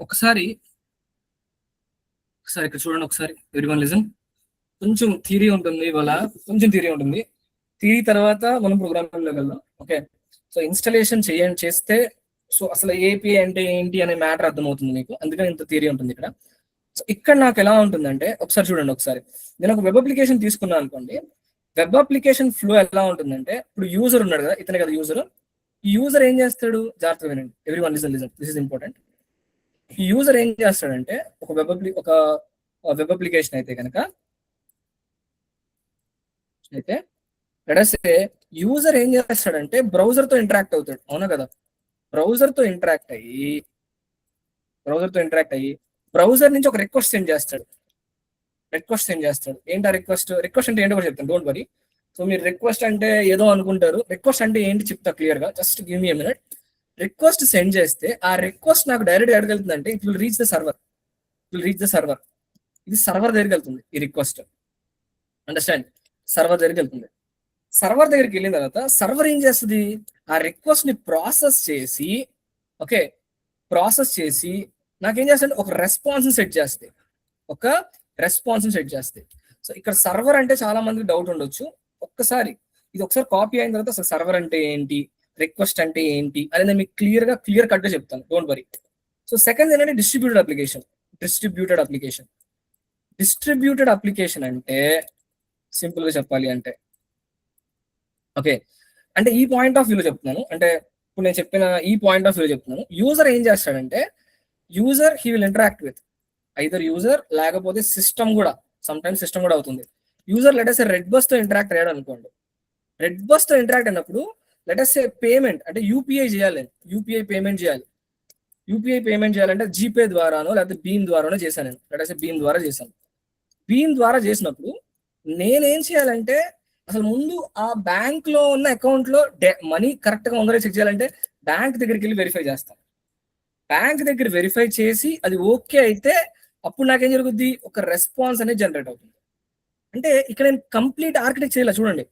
ఒకసారి ఇక్కడ చూడండి, ఒకసారి ఎవ్రీవన్ లిజన్. కొంచెం థియరీ ఉంటుంది ఇవాళ, కొంచెం థియరీ ఉంటుంది. థియరీ తర్వాత మనం ప్రోగ్రామింగ్ లోకి వెళ్దాం. ఓకే, సో ఇన్స్టాలేషన్ చేస్తే సో అసలు ఏపీ అంటే ఏంటి అనే మ్యాటర్ అర్థమవుతుంది మీకు, అందుకని ఇంత థియరీ ఉంటుంది ఇక్కడ. సో ఇక్కడ నాకు ఎలా ఉంటుందంటే ఒకసారి చూడండి. ఒకసారి నేను ఒక వెబ్ అప్లికేషన్ తీసుకున్నాను అనుకోండి. వెబ్ అప్లికేషన్ ఫ్లో ఎలా ఉంటుందంటే, ఇప్పుడు యూజర్ ఉన్నాడు కదా, ఇతనే కదా యూజర్. ఈ యూజర్ ఏం చేస్తాడు, జాగ్రత్తగా వినండి, every one listen, this is important. ఈ యూజర్ ఏం చేస్తాడంటే ఒక వెబ్ అప్లికేషన్ అయితే కనుక యూజర్ ఏం చేస్తాడంటే బ్రౌజర్ తో ఇంటరాక్ట్ అవుతాడు, అవునా కదా? బ్రౌజర్ తో ఇంటరాక్ట్ అయ్యి బ్రౌజర్ నుంచి ఒక రిక్వెస్ట్ సెండ్ చేస్తాడు. ఏంటి ఆ రిక్వెస్ట్ అంటే ఏంటో కూడా చెప్తాను, డోంట్ వరీ. సో మీరు రిక్వెస్ట్ అంటే ఏదో అనుకుంటారు, రిక్వెస్ట్ అంటే ఏంటి చెప్తా క్లియర్ గా, just give me a minute. Request send చేస్తే ఆ రిక్వెస్ట్ నాకు డైరెక్ట్ ఎడగలుగుతుందంటే it will reach the server. ఇది సర్వర్ దగ్గరికి వెళ్తుంది ఈ రిక్వెస్ట్, అండర్స్టాండ్? సర్వర్ దగ్గరికి వెళ్తుంది. సర్వర్ దగ్గరికి వెళ్ళిన తర్వాత సర్వర్ ఏం చేస్తుంది, ఆ రిక్వెస్ట్ ని ప్రాసెస్ చేసి నాకేం చేస్తుంది, ఒక రెస్పాన్స్ సెట్ చేస్తే. సో ఇక్కడ సర్వర్ అంటే చాలా మందికి డౌట్ ఉండొచ్చు. ఒక్కసారి కాపీ అయిన తర్వాత అసలు సర్వర్ అంటే ఏంటి, రిక్వెస్ట్ అంటే ఏంటి అనేది మీకు క్లియర్ కట్ గా చెప్తాను, డోంట్ వరీ. సో సెకండ్ ఏంటంటే డిస్ట్రిబ్యూటెడ్ అప్లికేషన్ అంటే సింపుల్ గా చెప్పాలి అంటే, ఓకే, అంటే ఈ పాయింట్ ఆఫ్ వ్యూలో చెప్తున్నాను. అంటే ఇప్పుడు నేను చెప్పిన ఈ పాయింట్ ఆఫ్ వ్యూలో చెప్తున్నాను. యూజర్ ఏం చేస్తాడంటే he will interact with either user, లేకపోతే సిస్టమ్ కూడా, సమ్ టైమ్స్ సిస్టమ్ కూడా అవుతుంది. యూజర్ లెటర్స్ రెడ్ బస్ తో ఇంటరాక్ట్ అయ్యాడు అనుకోండి. రెడ్ బస్ తో ఇంటరాక్ట్ అయినప్పుడు లెటర్స్ పేమెంట్ అంటే యూపీఐ పేమెంట్ చేయాలంటే జీపే ద్వారానో లేకపోతే భీమ్ ద్వారానో చేశాను నేను. లెటర్స్ భీమ్ ద్వారా చేసినప్పుడు నేనేం చేయాలంటే అసలు ముందు ఆ బ్యాంక్ లో ఉన్న అకౌంట్ లో మనీ కరెక్ట్ గా ఉందో చెక్ చేయాలంటే బ్యాంక్ దగ్గరికి వెళ్ళి వెరిఫై చేస్తాను. బ్యాంక్ దగ్గర వెరిఫై చేసి అది ఓకే అయితే అప్పుడు నాకేం జరుగుద్ది, ఒక రెస్పాన్స్ అనేది జనరేట్ అవుతుంది. అంటే ఇక్కడ నేను కంప్లీట్ ఆర్కిటెక్ట్ చేయాలి, చూడండి.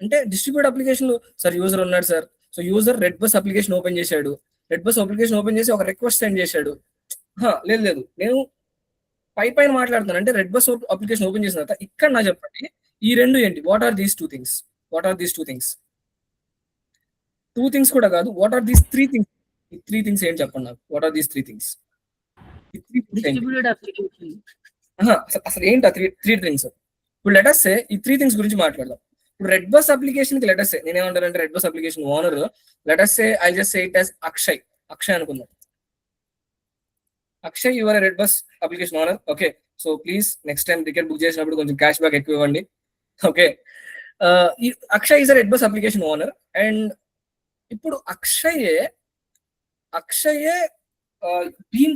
అంటే డిస్ట్రిబ్యూట్ అప్లికేషన్ సార్ యూజర్ ఉన్నాడు sir, so user red bus application open చేశాడు, చేసి ఒక రిక్వెస్ట్ సెండ్ చేశాడు. లేదు, నేను పైన మాట్లాడుతున్నాను. అంటే రెడ్ బస్ అప్లికేషన్ ఓపెన్ చేసిన తర్వాత ఇక్కడ నా చెప్పండి, ఈ రెండు ఏంటి, what are these two things? Two things కూడా కాదు, what are these three things? ఈ త్రీ థింగ్స్ ఏంటి చెప్పండి నాకు, what are these three things? అసలు ఏంటి ఆ త్రీ థింగ్స్? ఇప్పుడు లెటర్స్ ఈ త్రీ థింగ్స్ గురించి మాట్లాడదాం. ఇప్పుడు రెడ్ బస్ అప్లికేషన్ కి లెటర్స్ నేనేమంటానంటే, red bus application owner letters I just say it as Akshay అనుకుందాం. Akshay, your red bus application owner, okay. So please next time ticket book చేసినప్పుడు కొంచెం క్యాష్ బ్యాక్ ఎక్కువ ఇవ్వండి, okay. Akshay is red bus application owner. And ఇప్పుడు అక్షయే భీమ్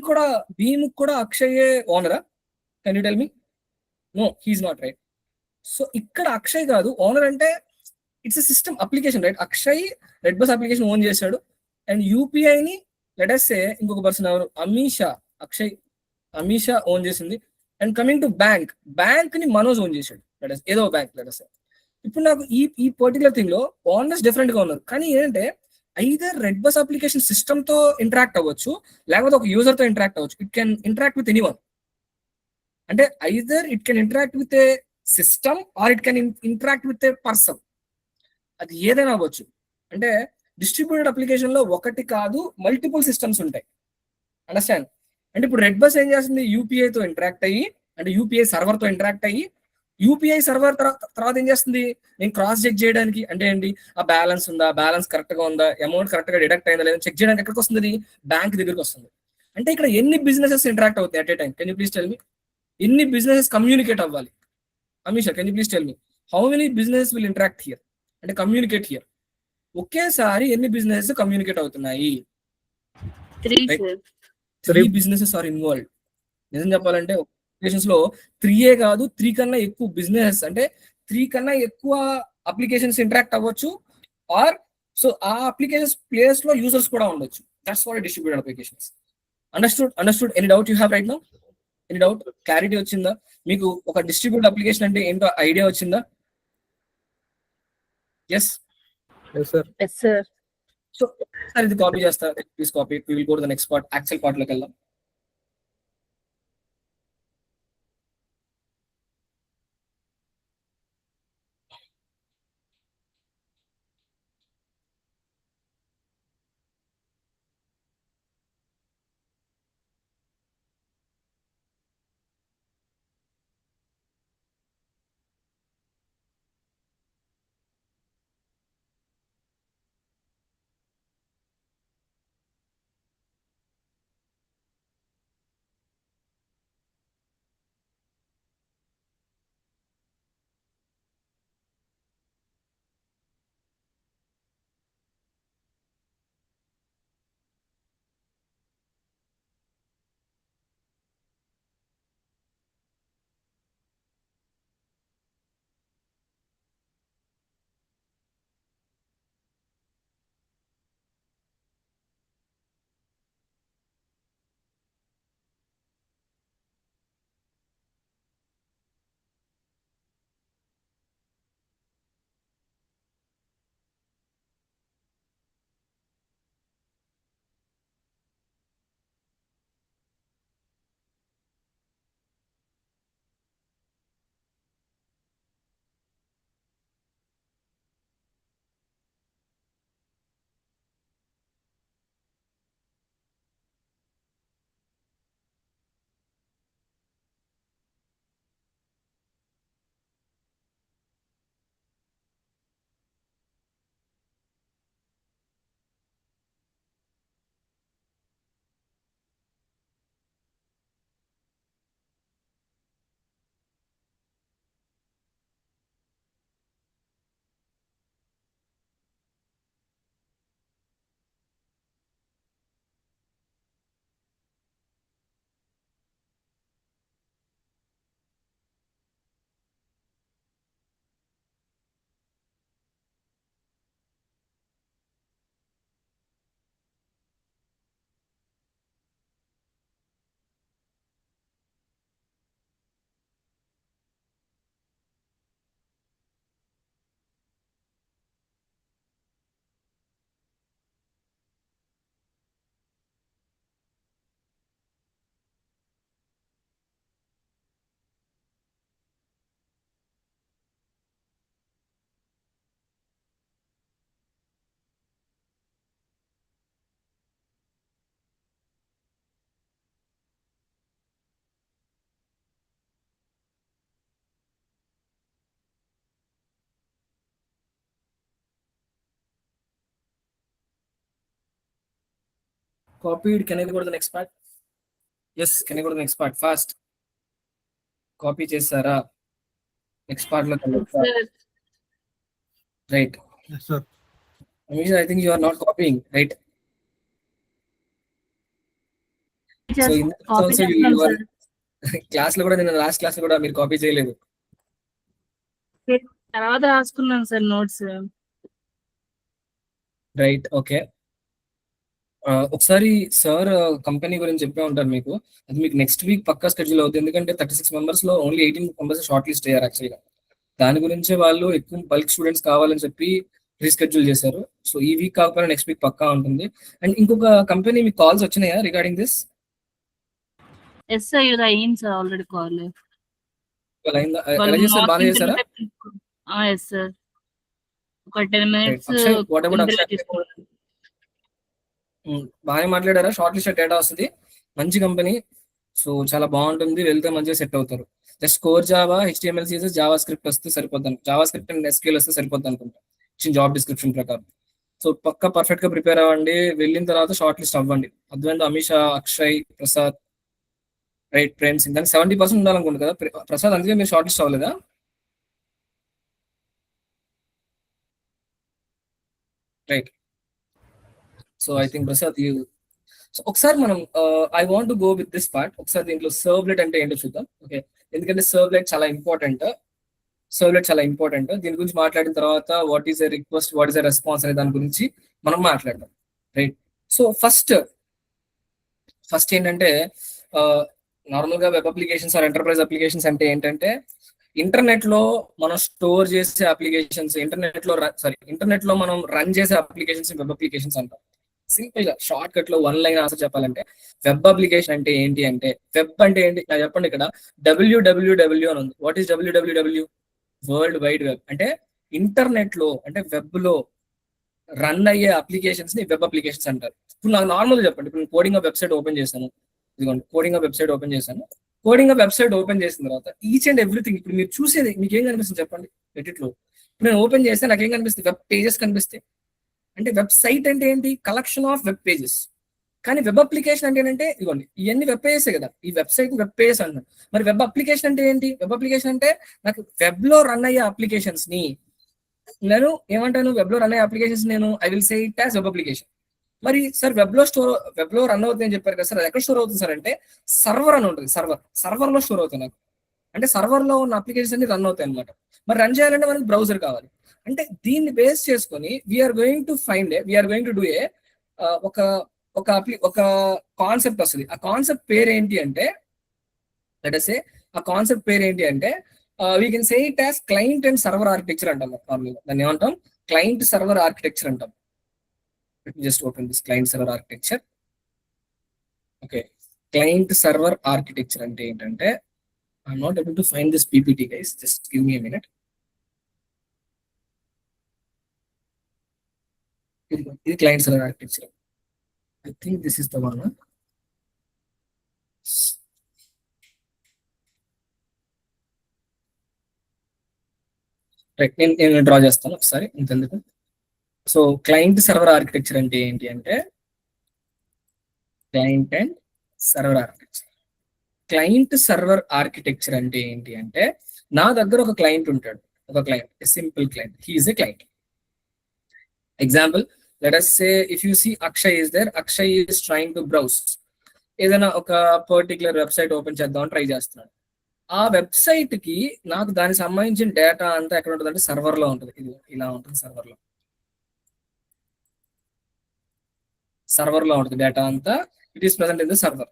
కూడా అక్షయే ఓనరా? Can you tell me? No, he's not, right? So ఇక్కడ అక్షయ్ కాదు ఓనర్, అంటే it's a system application, right? Akshay red bus application own చేశాడు. అండ్ యూపీఐని లెటర్స్ ఇంకొక పర్సన్ ఎవరు, అమీషా ఓన్ చేసింది. అండ్ కమింగ్ టు బ్యాంక్ ని మనోజ్ ఓన్ చేశాడు, లెటర్స్ ఏదో బ్యాంక్ లెటర్స్. ఇప్పుడు నాకు ఈ పర్టికులర్ థింగ్ లో ఓనర్స్ డిఫరెంట్ గా ఉన్నారు, కానీ ఏంటంటే either red bus application system తో ఇంటరాక్ట్ అవ్వచ్చు, లేకపోతే ఒక యూజర్ తో ఇంటరాక్ట్ అవ్వచ్చు. It can interact with anyone. అంటే either it can interact with a system or it can interact with a person. అది ఏదైనా అవ్వచ్చు. అంటే డిస్ట్రిబ్యూటెడ్ అప్లికేషన్ లో ఒకటి కాదు, మల్టిపుల్ సిస్టమ్స్ ఉంటాయి, అండర్స్టాండ్? అంటే ఇప్పుడు రెడ్ బస్ ఏం చేస్తుంది, యూపీఐ తో ఇంటరాక్ట్ అయ్యి, అంటే యూపీఐ సర్వర్ తో ఇంటరాక్ట్ అయ్యి, యూపీఐ సర్వర్ తర్వాత ఏం చేస్తుంది, నేను క్రాస్ చెక్ చేయడానికి, అంటే ఏంటి, ఆ బ్యాలెన్స్ ఉందా, బ్యాలెన్స్ కరెక్ట్ గా ఉందా, అమౌంట్ కరెక్ట్ గా డిడక్ట్ అయిందా లేదా చెక్ చేయడానికి ఎక్కడికి వస్తుంది, బ్యాంక్ దగ్గరికి వస్తుంది. అంటే ఇక్కడ ఎన్ని బిజినెసెస్ ఇంటరాక్ట్ అవుతాయి at a time? Can you please tell మీ? ఎన్ని బిజినెసెస్ కమ్యూనికేట్ అవ్వాలి? Ameesha, can you please tell me how many business will interact here, అంటే కమ్యూనికేట్ హియర్? ఒకేసారి ఎన్ని బిజినెస్ కమ్యూనికేట్ అవుతున్నాయి? 3 బిజినెసెస్ ఆర్ ఇన్వాల్వ్డ్. నిజం చెప్పాలంటే అప్లికేషన్స్ లో 3 కాదు, 3 కన్నా ఎక్కువ బిజినెస్, అంటే 3 కన్నా ఎక్కువ అప్లికేషన్స్ ఇంటరాక్ట్ అవ్వచ్చు. ఆర్ సో ఆ అప్లికేషన్స్ ప్లేస్ లో యూజర్స్ కూడా ఉండొచ్చు. That's what distributed applications. Understood? Any doubt you have right now? Any doubt? Clarity వచ్చిందా మీకు? ఒక డిస్ట్రిబ్యూటెడ్ అప్లికేషన్ అంటే ఏంటో ఐడియా వచ్చిందా? Yes sir. సో సార్ ఇది కాపీ చేస్తా, please copy. We will go to the next part, actual part లోకి వెళ్దాం. copied. Can I go to the next part? Yes, can I go to the next part fast? Copy chesara. Next part lo right. Yes, sir. Amisha, I think you are not copying, right? So in that also you are class లో కూడా నేను last class లో కూడా మీరు copy చేయలేదు. తర్వాత రాసుకున్నాను sir notes. Right, okay. ఒకసారి సార్ కంపెనీ గురించి చెప్పే ఉంటారు మీకు. అది మీకు నెక్స్ట్ వీక్ పక్కా స్కెడ్యూల్ అవుతుంది, ఎందుకంటే 36 మెంబర్స్ లో ఓన్లీ 18 మెంబర్స్ షార్ట్ లిస్ట్ అయ్యారు యాక్చువల్గా. దాని గురించే వాళ్ళు ఎక్కువ బల్క్ స్టూడెంట్స్ కావాలని చెప్పి రీస్కెడ్యూల్ చేశారు. సో ఈ వీక్ కాకపోయినా నెక్స్ట్ వీక్ పక్కా ఉంటుంది. అండ్ ఇంకొక కంపెనీ మీకు కాల్స్ వచ్చినాయా రిగార్డింగ్ దిస్? ఎస్ సార్, ఇది అయ్యింది సార్ ఆల్రెడీ కాల్. ఎలా చేశారు, బాగా చేశారా? ఎస్ సార్, ఒక 10 minutes బాగానే మాట్లాడారా? షార్ట్ లిస్ట్ డేటా వస్తుంది, మంచి కంపెనీ, సో చాలా బాగుంటుంది, వెళ్తే మంచిగా సెట్ అవుతారు. Just core Java, HTML, CSS, Java script వస్తే సరిపోద్ది, జావా స్క్రిప్ట్ అండ్ SQL వస్తే సరిపోద్ది అనుకుంటా ఇచ్చిన జాబ్ డిస్క్రిప్షన్ ప్రకారం. సో పక్కా పర్ఫెక్ట్ గా ప్రిపేర్ అవ్వండి, వెళ్ళిన తర్వాత షార్ట్ లిస్ట్ అవ్వండి. అద్వైంత, అమిషా, అక్షయ్, ప్రసాద్, రైట్ ఫ్రెండ్స్. దానికి 70% ఉండాలనుకుంటు కదా ప్రసాద్, అందుకే మీరు షార్ట్ లిస్ట్ అవ్వలేదా? Right. So I think Prasad you. So ఒకసారి మనం I want to go with this part. ఒకసారి దీంట్లో సర్వ్లెట్ అంటే ఏంటో చూద్దాం. ఓకే, ఎందుకంటే సర్వ్లెట్ చాలా ఇంపార్టెంట్. దీని గురించి మాట్లాడిన తర్వాత what is a request, what is a response అనే దాని గురించి మనం మాట్లాడదాం. రైట్. సో ఫస్ట్ ఏంటంటే నార్మల్ గా web applications or enterprise applications అంటే ఏంటంటే ఇంటర్నెట్ లో మనం స్టోర్ చేసే అప్లికేషన్స్, ఇంటర్నెట్ లో మనం రన్ చేసే అప్లికేషన్స్ వెబ్ అప్లికేషన్స్ అంటాం. సింపుల్ గా షార్ట్ కట్ లో 1 లైన్ ఆన్సర్ చెప్పాలంటే వెబ్ అప్లికేషన్ అంటే ఏంటి అంటే, వెబ్ అంటే ఏంటి నాకు చెప్పండి. ఇక్కడ www అని ఉంది. What is www? World wide web. అంటే ఇంటర్నెట్ లో, అంటే వెబ్ లో రన్ అయ్యే అప్లికేషన్స్ ని వెబ్ అప్లికేషన్స్ అంటారు. ఇప్పుడు నాకు నార్మల్ చెప్పండి, ఇప్పుడు నేను కోడింగ్ వెబ్సైట్ ఓపెన్ చేశాను, ఇదిగోండి కోడింగ్ వెబ్సైట్ ఓపెన్ చేశాను. కోడింగ్ వెబ్సైట్ ఓపెన్ చేసిన తర్వాత ఈచ్ అండ్ ఎవ్రీథింగ్ ఇప్పుడు మీరు చూసేది మీకు ఏం కనిపిస్తుంది చెప్పండి ఎడిట్లో? ఇప్పుడు నేను ఓపెన్ చేస్తే నాకు ఏం కనిపిస్తుంది? వెబ్ పేజెస్ కనిపిస్తాయి. అంటే వెబ్సైట్ అంటే ఏంటి? Collection of web pages. కానీ వెబ్ అప్లికేషన్ అంటే ఏంటంటే ఇదిగోండి ఇవన్నీ వెబ్ పేజెస్ కదా, ఈ వెబ్సైట్ వెబ్ పేజెస్ అంటున్నాను. మరి వెబ్ అప్లికేషన్ అంటే ఏంటి? వెబ్ అప్లికేషన్ అంటే నాకు వెబ్ లో రన్ అయ్యే అప్లికేషన్స్ ని నేను ఏమంటాను? వెబ్ లో రన్ అయ్యే అప్లికేషన్స్ నేను I will say it as web application. మరి సార్ వెబ్ లో రన్ అవుతుంది అని చెప్పారు కదా సార్, అది ఎక్కడ స్టోర్ అవుతుంది సార్ అంటే సర్వర్ అని ఉంటుంది. సర్వర్ లో స్టోర్ అవుతుంది నాకు. అంటే సర్వర్ లో ఉన్న అప్లికేషన్స్ అన్ని రన్ అవుతాయి అనమాట. మరి రన్ చేయాలంటే మనకి బ్రౌజర్ కావాలి. అంటే దీన్ని బేస్ చేసుకొని we're going to do a ఒక కాన్సెప్ట్ వస్తుంది. ఆ కాన్సెప్ట్ పేరు ఏంటి అంటే we can say it as client and server architecture అంటాం. దాన్ని ఏమంటాం? క్లయింట్ సర్వర్ ఆర్కిటెక్చర్ అంటాం. Let me just open this client server architecture. Okay, client server architecture ante entante I'm not able to find this PPT guys, just give me a minute. This client server architecture, I think this is the one. Right, నేను draw చేస్తాను ఒకసారి ఇంతెందుకు. So client server architecture అంటే ఏంటి అంటే client and server architecture. Client server architecture అంటే ఏంటి అంటే నా దగ్గర ఒక క్లయింట్ ఉంటాడు, simple client, he is a client. Example, let us say if you see Akshay is there, Akshay is trying to browse ఏదైనా ఒక పర్టికులర్ వెబ్సైట్ ఓపెన్ చేద్దామని ట్రై చేస్తున్నాడు. ఆ వెబ్సైట్ కి నాకు దానికి సంబంధించిన డేటా అంతా ఎక్కడ ఉంటుంది అంటే సర్వర్ లో ఉంటుంది. ఇది ఇలా ఉంటుంది, సర్వర్ లో ఉంటుంది డేటా అంతా. It is present in the server.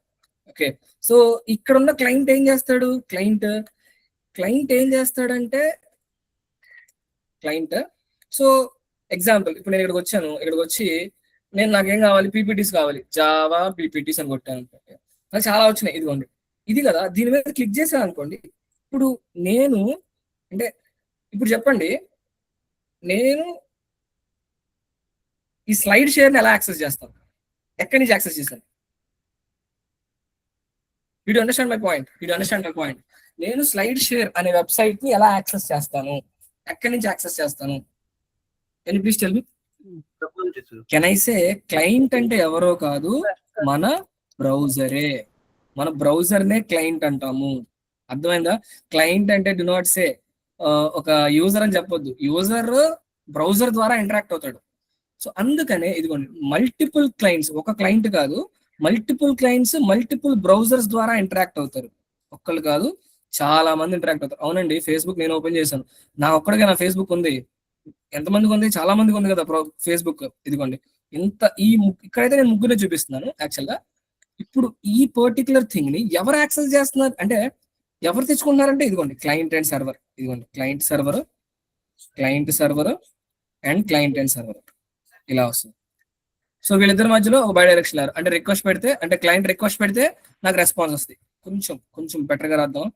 Okay, so ఇక్కడ ఉన్న క్లయింట్ ఏం చేస్తాడు? క్లయింట్ ఏం చేస్తాడంటే సో ఎగ్జాంపుల్, ఇప్పుడు నేను ఇక్కడికి వచ్చి నాకేం కావాలి? పీపీటీస్ కావాలి, జావా పీపీటీస్ అని కొట్టాను అనుకోండి, నాకు చాలా వచ్చినాయి. ఇదిగోండి ఇది కదా, దీని మీద క్లిక్ చేశాను అనుకోండి. ఇప్పుడు చెప్పండి, నేను ఈ స్లైడ్ షేర్ని ఎలా యాక్సెస్ చేస్తాను? ఎక్కడి నుంచి యాక్సెస్ చేశాను? You understand my point? నేను స్లైడ్ షేర్ అనే వెబ్సైట్ ని ఎలా యాక్సెస్ చేస్తాను? ఎక్కడి నుంచి యాక్సెస్ చేస్తాను? Can you please tell me? Can I say client అంటే ఎవరో కాదు, మన బ్రౌజరే. మన బ్రౌజర్నే క్లయింట్ అంటాము. అర్థమైందా? క్లయింట్ అంటే డు నాట్ సే ఒక యూజర్ అని చెప్పొద్దు. యూజర్ బ్రౌజర్ ద్వారా ఇంటరాక్ట్ అవుతాడు. సో అందుకనే ఇదిగోండి, మల్టిపుల్ క్లయింట్స్, ఒక క్లయింట్ కాదు, మల్టిపుల్ క్లయింట్స్ మల్టిపుల్ బ్రౌజర్స్ ద్వారా ఇంటరాక్ట్ అవుతారు. ఒక్కళ్ళు కాదు, చాలా మంది ఇంటరాక్ట్ అవుతారు. అవునండి, ఫేస్బుక్ నేను ఓపెన్ చేశాను, నా ఒక్కడిగా నా ఫేస్బుక్ ఉంది. ఎంతమందికి ఉంది? చాలా మందికి ఉంది కదా ఫేస్బుక్. ఇదిగోండి, ఇంత ఇక్కడైతే నేను ముగ్గురే చూపిస్తున్నాను యాక్చువల్ గా. ఇప్పుడు ఈ పర్టికులర్ థింగ్ ని ఎవరు యాక్సెస్ చేస్తున్నారు అంటే, ఎవరు తెచ్చుకుంటున్నారంటే ఇదిగోండి, క్లయింట్ అండ్ సర్వర్. ఇదిగోండి, client server and client and server ఇలా వస్తుంది. సో వీళ్ళిద్దరి మధ్యలో ఒక బై డైరెక్షన్ అంటే రిక్వెస్ట్ పెడితే, అంటే క్లయింట్ రిక్వెస్ట్ పెడితే నాకు రెస్పాన్స్ వస్తుంది. కొంచెం కొంచెం బెటర్ గా రాద్దాం,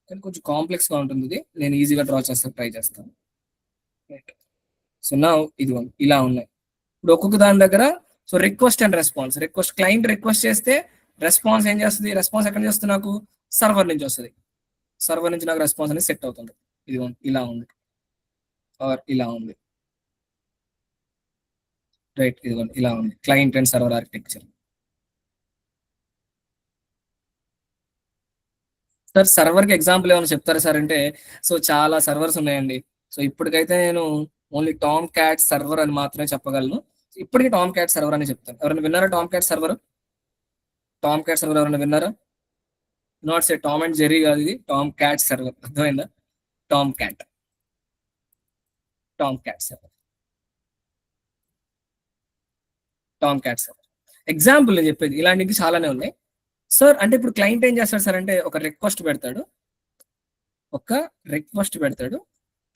కానీ కొంచెం కాంప్లెక్స్ గా ఉంటుంది ఇది. నేను ఈజీగా డ్రా చేస్తాను, ట్రై చేస్తాను. సో నా ఇదిగోండి ఇలా ఉన్నాయి. ఇప్పుడు ఒక్కొక్క దాని దగ్గర so request and response. Client request చేస్తే రెస్పాన్స్ ఏం చేస్తుంది? రెస్పాన్స్ ఎక్కడ నుంచి వస్తుంది? నాకు సర్వర్ నుంచి వస్తుంది. సర్వర్ నుంచి నాకు రెస్పాన్స్ అనేది సెట్ అవుతుంది. ఇదిగోండి ఇలా ఉంది, ఆర్ ఇలా ఉంది. రైట్, ఇదిగోండి ఇలా ఉంది client and server architecture. Sir server కి ఎగ్జాంపుల్ ఏమైనా చెప్తారా సార్ అంటే, సో చాలా సర్వర్స్ ఉన్నాయండి. సో ఇప్పటికైతే నేను ఓన్లీ టామ్ క్యాట్ సర్వర్ అని మాత్రమే చెప్పగలను. ఇప్పటికీ టామ్ క్యాట్ సర్వర్ అని చెప్తాను. ఎవరైనా విన్నారా Tom cat server? Tom cat server ఎవరైనా విన్నారా? Not say Tom and Jerry కాదు, ఇది టామ్ క్యాట్ సర్వర్. అర్థమైందా? Tom cat server, Tom cat server example నేను చెప్పేది. ఇలాంటివి చాలానే ఉన్నాయి సార్. అంటే ఇప్పుడు క్లయింట్ ఏం చేస్తాడు సార్ అంటే, ఒక రిక్వెస్ట్ పెడతాడు.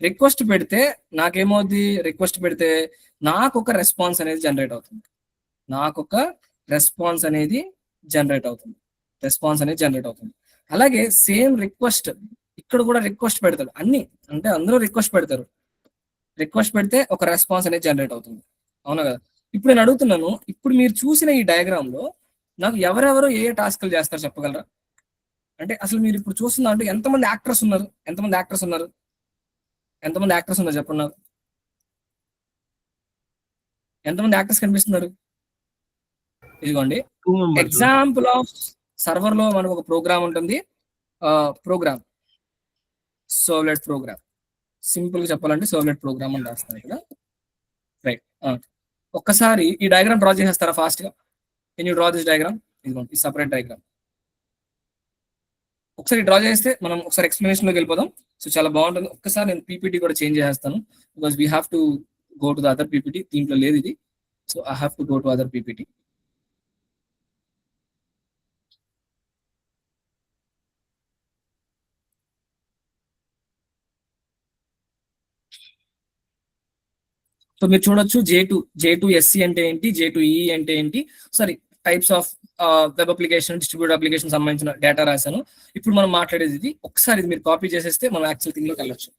రిక్వెస్ట్ పెడితే నాకేమవుద్ది? రిక్వెస్ట్ పెడితే నాకు ఒక రెస్పాన్స్ అనేది జనరేట్ అవుతుంది. అలాగే సేమ్ రిక్వెస్ట్ ఇక్కడ కూడా రిక్వెస్ట్ పెడతాడు. అంటే అందరూ రిక్వెస్ట్ పెడతారు. రిక్వెస్ట్ పెడితే ఒక రెస్పాన్స్ అనేది జనరేట్ అవుతుంది. అవునా కదా? ఇప్పుడు నేను అడుగుతున్నాను, ఇప్పుడు మీరు చూసిన ఈ డయాగ్రామ్ లో నాకు ఎవరెవరు ఏ టాస్క్లు చేస్తారు చెప్పగలరా? అంటే అసలు మీరు ఇప్పుడు చూస్తున్నా అంటే ఎంతమంది యాక్టర్స్ ఉన్నారు? ఎంతమంది యాక్టర్స్ ఉన్నారు చెప్పండి నాకు. ఎంతమంది యాక్టర్స్ కనిపిస్తున్నారు? ఇదిగోండి 2 members. ఎగ్జాంపుల్ ఆఫ్ సర్వర్ లో మనకు ఒక ప్రోగ్రామ్ ఉంటుంది. సర్వ్లెట్ ప్రోగ్రామ్, సింపుల్ గా చెప్పాలంటే సర్వ్లెట్ ప్రోగ్రామ్ అని రాస్తాను ఇక్కడ. రైట్, ఒక్కసారి ఈ డయాగ్రామ్ డ్రా చేసేస్తారా ఫాస్ట్ గా? Can you draw this diagram? ఇదిగోండి సపరేట్ డయాగ్రామ్. ఒకసారి డ్రా చేస్తే మనం ఒకసారి ఎక్స్ప్లెనేషన్ లోకి వెళ్ళిపోదాం. సో చాలా బాగుంటుంది. ఒక్కసారి నేను పీపీటీ కూడా చేంజ్ చేస్తాను, because we have to go to the other PPT. దీంట్లో లేదు ఇది, so I have to go to other PPT. So మీరు చూడొచ్చు J2SC అంటే ఏంటి, J2EE అంటే ఏంటి, sorry types of web application, distribute application సంబంధించిన డేటా రాశాను. ఇప్పుడు మనం మాట్లాడేది ఇది. ఒకసారి ఇది మీరు కాపీ చేసేస్తే మనం యాక్చువల్ థింగ్ లోకి వెళ్ళొచ్చు.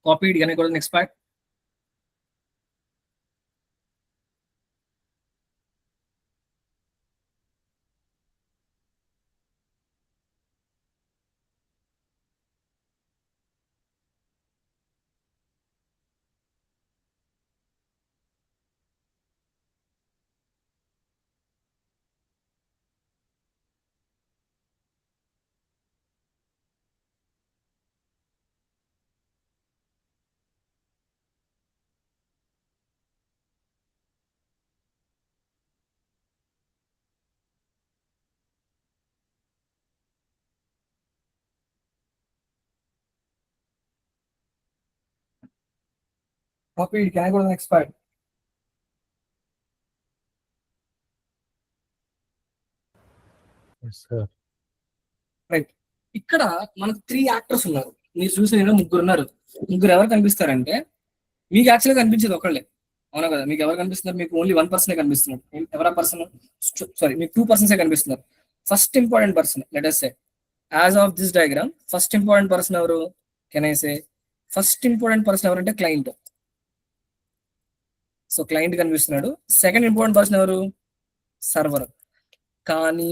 copied, can I go to the next part? Copied, can I go to the next part? Yes, sir. Right. ఇక్కడ మనకు 3 యాక్టర్స్ ఉన్నారు. మీరు చూసిన ముగ్గురు ఉన్నారు. ముగ్గురు ఎవరు కనిపిస్తారంటే మీకు యాక్చువల్గా కనిపించేది ఒకళ్ళే, అవునా కదా? మీకు ఎవరు కనిపిస్తున్నారు? మీకు ఓన్లీ 1 పర్సనే కనిపిస్తున్నారు. ఎవరా పర్సన్? సారీ, మీకు 2 పర్సన్సే కనిపిస్తున్నారు. First important person, let us say as of this diagram first important person ఎవరు? Can I say first important person ఎవరంటే క్లయింట్. సో క్లయింట్ కనిపిస్తున్నాడు. సెకండ్ ఇంపార్టెంట్ పర్సన్ ఎవరు? సర్వర్. కానీ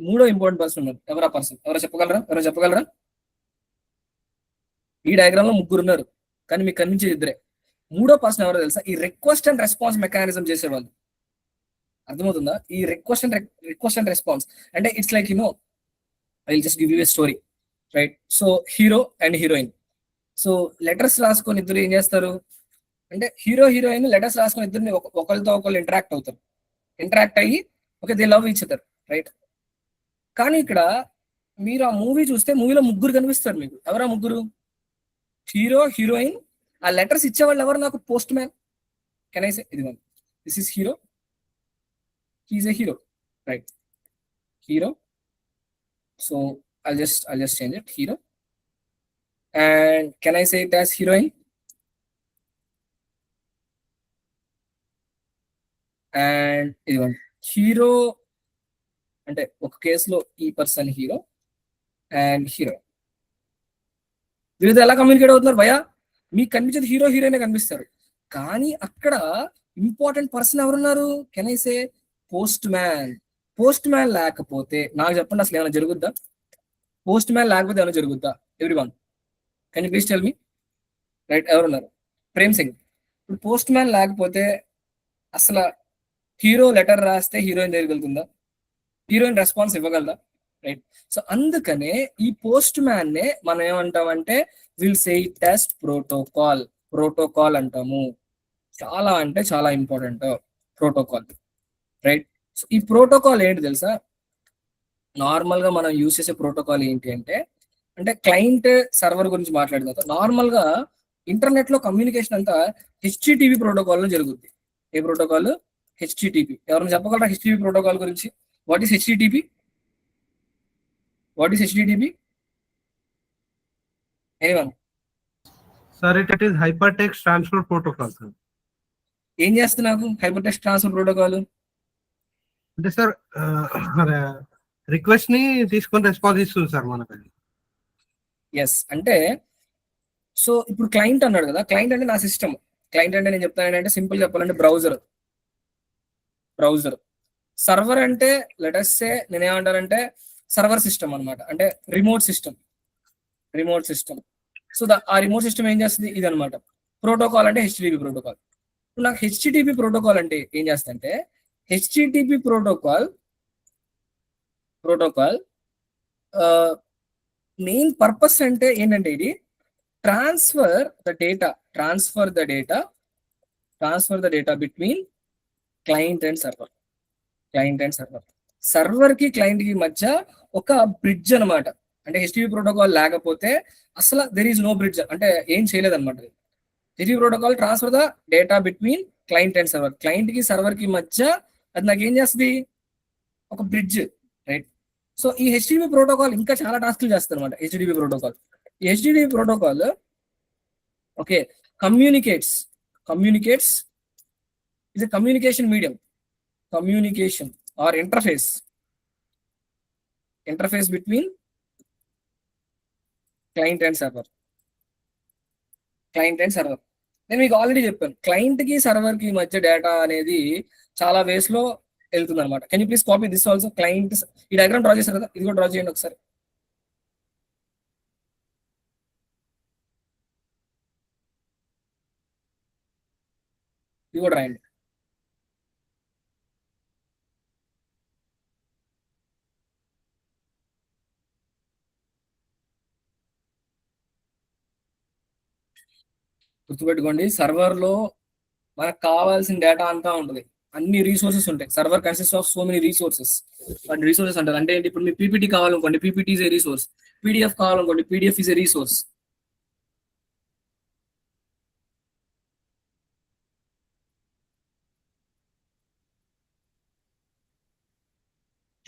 మూడో ఇంపార్టెంట్ పర్సన్ ఉన్నారు. ఎవరా పర్సన్? ఎవరో చెప్పగలరా? ఈ డయాగ్రామ్ లో ముగ్గురు ఉన్నారు, కానీ మీకు కనిపించేది ఇద్దరే. మూడో పర్సన్ ఎవరో తెలుసా? ఈ రిక్వెస్ట్ అండ్ రెస్పాన్స్ మెకానిజం చేసేవాళ్ళు. అర్థమవుతుందా? ఈ రిక్వెస్ట్ అండ్ రెస్పాన్స్ అంటే it's like I will just give you a story, right? So hero and heroine, so letters రాసుకొని ఇద్దరు ఏం చేస్తారు అంటే హీరోయిన్ లెటర్స్ రాసుకొని ఇద్దరిని ఒకరితో ఒకళ్ళు ఇంటరాక్ట్ అయ్యి okay they love each other, right? కానీ ఇక్కడ మీరు ఆ మూవీ చూస్తే మూవీలో ముగ్గురు కనిపిస్తారు మీకు. ఎవరా ముగ్గురు? Hero, heroine. ఆ లెటర్స్ ఇచ్చేవాళ్ళు ఎవరు? నాకు postman. Can I say ఇదిగోండి, this is hero, he's a hero, right? Hero. So I'll just change it, hero. And can I say it as heroine? And ఇదిగోండి హీరో అంటే ఒక కేసులో ఈ పర్సన్ హీరో అండ్ హీరో. వీరితో ఎలా communicate అవుతున్నారు భయ్యా? మీకు కనిపించేది హీరో, హీరోయిన్ కనిపిస్తారు, కానీ అక్కడ ఇంపార్టెంట్ పర్సన్ ఎవరున్నారు? Can I say post man. Post man లేకపోతే నాకు చెప్పండి, అసలు ఏమైనా జరుగుద్దా? పోస్ట్ మ్యాన్ లేకపోతే ఏమైనా జరుగుద్దా? Everyone can you please tell me, right? ఎవరున్నారు? ప్రేమ్ సింగ్. ఇప్పుడు పోస్ట్ మ్యాన్ లేకపోతే అసలు హీరో లెటర్ రాస్తే హీరోయిన్ దగ్గరికి వెళ్తుందా? హీరోయిన్ రెస్పాన్స్ ఇవ్వగలదా? రైట్. సో అందుకనే ఈ పోస్ట్ మ్యాన్ నే మనం ఏమంటామంటే will say it as protocol అంటాము. చాలా అంటే చాలా ఇంపార్టెంట్ ప్రోటోకాల్, రైట్? సో ఈ ప్రోటోకాల్ ఏంటి తెలుసా? నార్మల్ గా మనం యూజ్ చేసే ప్రోటోకాల్ ఏంటి అంటే క్లయింట్ సర్వర్ గురించి మాట్లాడిన తర్వాత నార్మల్ గా ఇంటర్నెట్ లో కమ్యూనికేషన్ అంతా హెచ్టిటిపి ప్రోటోకాల్ లో జరుగుతుంది. ఏ ప్రోటోకాల్? హెచ్టిటిపి. ఎవరైనా చెప్పగలరా హెచ్టిటిపి ప్రోటోకాల్ గురించి? What is HTTP? Anyone? Sir, it is hypertext transfer protocol, sir. ఏం చేస్తున్నావు హైపర్ టెక్స్ట్ ట్రాన్స్ఫర్ ప్రోటోకాల్? అంటే సార్ రిక్వెస్ట్ ని తీసుకొని రెస్పాన్స్ ఇస్తుంది సార్ మనకి. ఎస్. అంటే సో ఇప్పుడు క్లయింట్ అన్నాడు కదా, క్లయింట్ అంటే నా సిస్టమ్. క్లయింట్ అంటే నేను చెప్తానంటే సింపుల్ చెప్పాలంటే బ్రౌజర్. సర్వర్ అంటే లెటస్ సే నేనేమంటానంటే సర్వర్ సిస్టమ్ అనమాట, అంటే రిమోట్ సిస్టమ్. సో ఆ రిమోట్ సిస్టమ్ ఏం చేస్తుంది? ఇది అనమాట. ప్రోటోకాల్ అంటే హెచ్టిటిపి ప్రోటోకాల్. నాకు హెచ్టిటిపి ప్రోటోకాల్ అంటే ఏం చేస్తుందంటే హెచ్టిటిపి ప్రోటోకాల్ మెయిన్ పర్పస్ అంటే ఏంటంటే ఇది transfer the data between client and server. Server కి క్లయింట్ కి మధ్య ఒక బ్రిడ్జ్ అనమాట. అంటే హెచ్టిటిపి ప్రోటోకాల్ లేకపోతే అసలు దెర్ ఈజ్ నో బ్రిడ్జ్, అంటే ఏం చేయలేదు అనమాట. HTTP protocol transfer the data between client and server. Client కి సర్వర్ కి మధ్య అది నాకు ఏం చేస్తుంది? ఒక బ్రిడ్జ్, రైట్? సో ఈ హెచ్టిటిపి ప్రోటోకాల్ ఇంకా చాలా టాస్క్లు చేస్తుంది అనమాట. HTTP protocol okay communicates is a communication medium, or interface between client and server. Client and server. నేను మీకు ఆల్రెడీ చెప్పాను, క్లయింట్ కి సర్వర్ కి మధ్య డేటా అనేది చాలా వేస్ లో వెళ్తుంది అనమాట. Can you please copy this also? Client ఈ డయాగ్రామ్ డ్రా చేశారు కదా, ఇది కూడా డ్రా చేయండి ఒకసారి. ఇది కూడా రాయండి. గుర్తుపెట్టుకోండి, సర్వర్ లో మనకు కావాల్సిన డేటా అంతా ఉంటుంది, అన్ని రీసోర్సెస్ ఉంటాయి. Server consist of so many resources. వాటి రీసోర్సెస్ అంటారు. అంటే ఏంటి, ఇప్పుడు మీ పీపీటీ కావాలనుకోండి, PPT is a resource. PDF కావాలనుకోండి, PDF is a resource.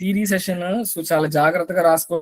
Theory session so చాలా జాగ్రత్తగా రాసుకో.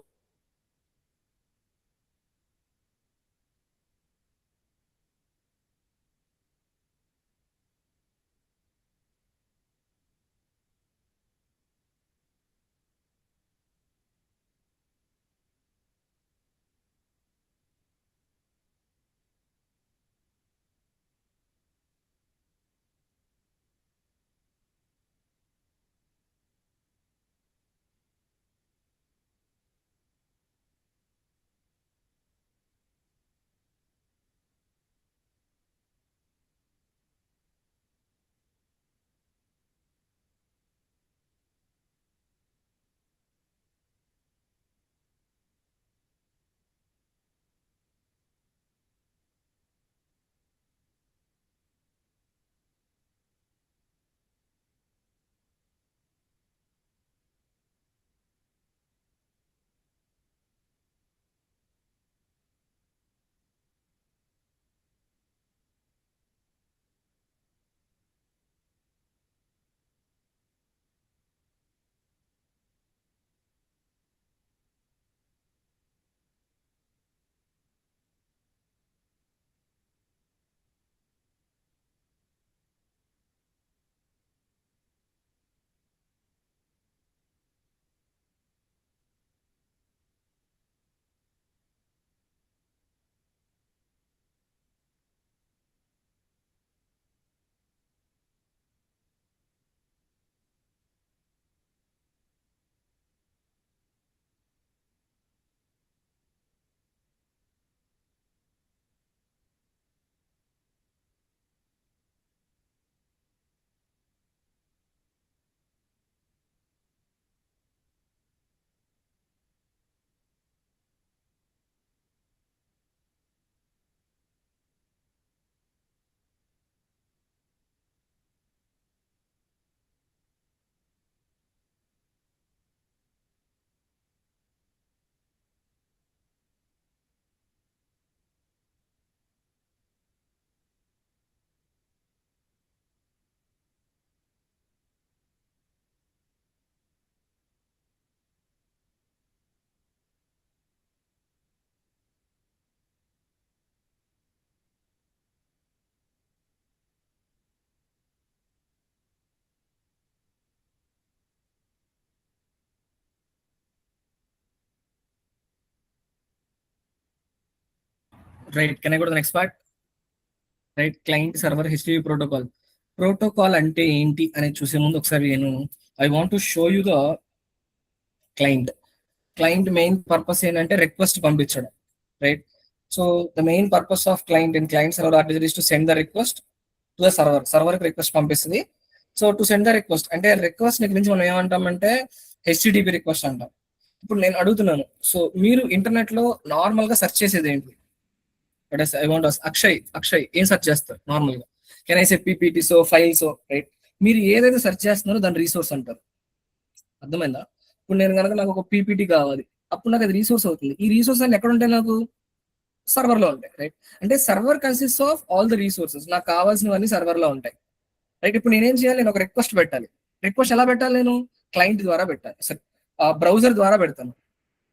Right, can I go to the next part? Right, client server HTTP protocol. Protocol అంటే ఏంటి అనేది చూసే ముందు ఒకసారి నేను I want to show you the client. Client main purpose ఏంటంటే రిక్వెస్ట్ పంపించడం. Right, so the main purpose of client in client server architecture is to send the request to the server. Server కి request పంపిస్తుంది. So to send the request అంటే request గురించి మనం ఏమంటామంటే HTTP request అంటాం. ఇప్పుడు నేను అడుగుతున్నాను, సో మీరు ఇంటర్నెట్ లో నార్మల్ గా సెర్చ్ చేసేది ఏంటి? ఐ వాంట్ అక్షయ్ ఏం సెర్చ్ చేస్తారు నార్మల్ గా? Can I say PPT so files? Right, మీరు ఏదైతే సెర్చ్ చేస్తున్నారో దాని రీసోర్స్ అంటారు. అర్థమైందా? ఇప్పుడు నేను కనుక నాకు ఒక పీపీటీ కావాలి, అప్పుడు నాకు అది రీసోర్స్ అవుతుంది. ఈ రీసోర్స్ అన్ని ఎక్కడ ఉంటాయి? నాకు సర్వర్ లో ఉంటాయి. రైట్, అంటే server consist of all the resources. నాకు కావాల్సినవన్నీ సర్వర్ లో ఉంటాయి. రైట్, ఇప్పుడు నేనేం చేయాలి? నేను ఒక రిక్వెస్ట్ పెట్టాలి. రిక్వెస్ట్ ఎలా పెట్టాలి? నేను క్లయింట్ ద్వారా పెట్టాలి, సరే బ్రౌజర్ ద్వారా పెడతాను.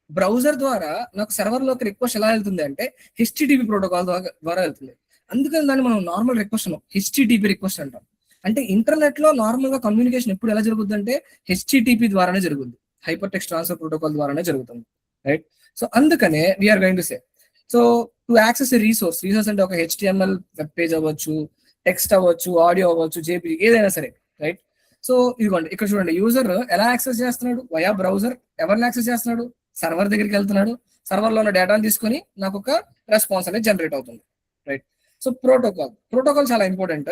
బ్రౌజర్ ద్వారా నాకు సర్వర్ లోకి రిక్వెస్ట్ ఎలా వెళ్తుంది అంటే హెచ్టిటిపి ప్రోటోకాల్ ద్వారా వెళ్తుంది. అందుకని దాన్ని మనం నార్మల్ రిక్వెస్ట్ హెచ్టిటిపి రిక్వెస్ట్ అంటాం. అంటే ఇంటర్నెట్ లో నార్మల్ గా కమ్యూనికేషన్ ఎప్పుడు ఎలా జరుగుతుంది అంటే హెచ్టిటిపి ద్వారానే జరుగుతుంది, హైపర్ టెక్స్ట్ ట్రాన్స్ఫర్ ప్రోటోకాల్ ద్వారానే జరుగుతుంది. రైట్, సో అందుకనే we're going to say so to access resource అంటే ఒక HTML వెబ్ పేజ్ అవ్వచ్చు, టెక్స్ట్ అవ్వచ్చు, ఆడియో అవ్వచ్చు, జేపీ ఏదైనా సరే, రైట్? సో ఇదిగోండి ఇక్కడ చూడండి, యూజర్ ఎలా యాక్సెస్ చేస్తున్నాడు? Via browser. ఎవరిని యాక్సెస్ చేస్తున్నాడు? సర్వర్ దగ్గరికి వెళ్తున్నాడు. సర్వర్ లో ఉన్న డేటాను తీసుకొని నాకు ఒక రెస్పాన్స్ అనేది జనరేట్ అవుతుంది, రైట్? సో ప్రోటోకాల్ చాలా ఇంపార్టెంట్.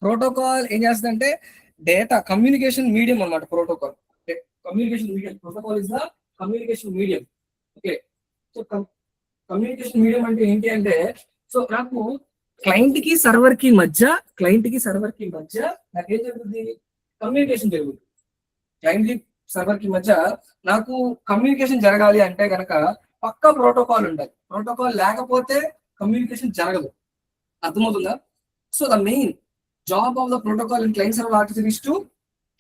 ప్రోటోకాల్ ఏం చేస్తుందంటే డేటా కమ్యూనికేషన్ మీడియం అన్నమాట. Communication medium. Protocol is the communication medium. Okay, so communication medium అంటే ఏంటి అంటే, సో నాకు క్లయింట్ కి సర్వర్ కి మధ్య నాకు ఏం జరుగుతుంది? కమ్యూనికేషన్ జరుగుతుంది. క్లయింట్ కి సర్వర్ కి మధ్య నాకు కమ్యూనికేషన్ జరగాలి అంటే కనుక పక్కా ప్రోటోకాల్ ఉండాలి. ప్రోటోకాల్ లేకపోతే కమ్యూనికేషన్ జరగదు. అర్థమవుతుందా? So the main job of the protocol in client server architecture is to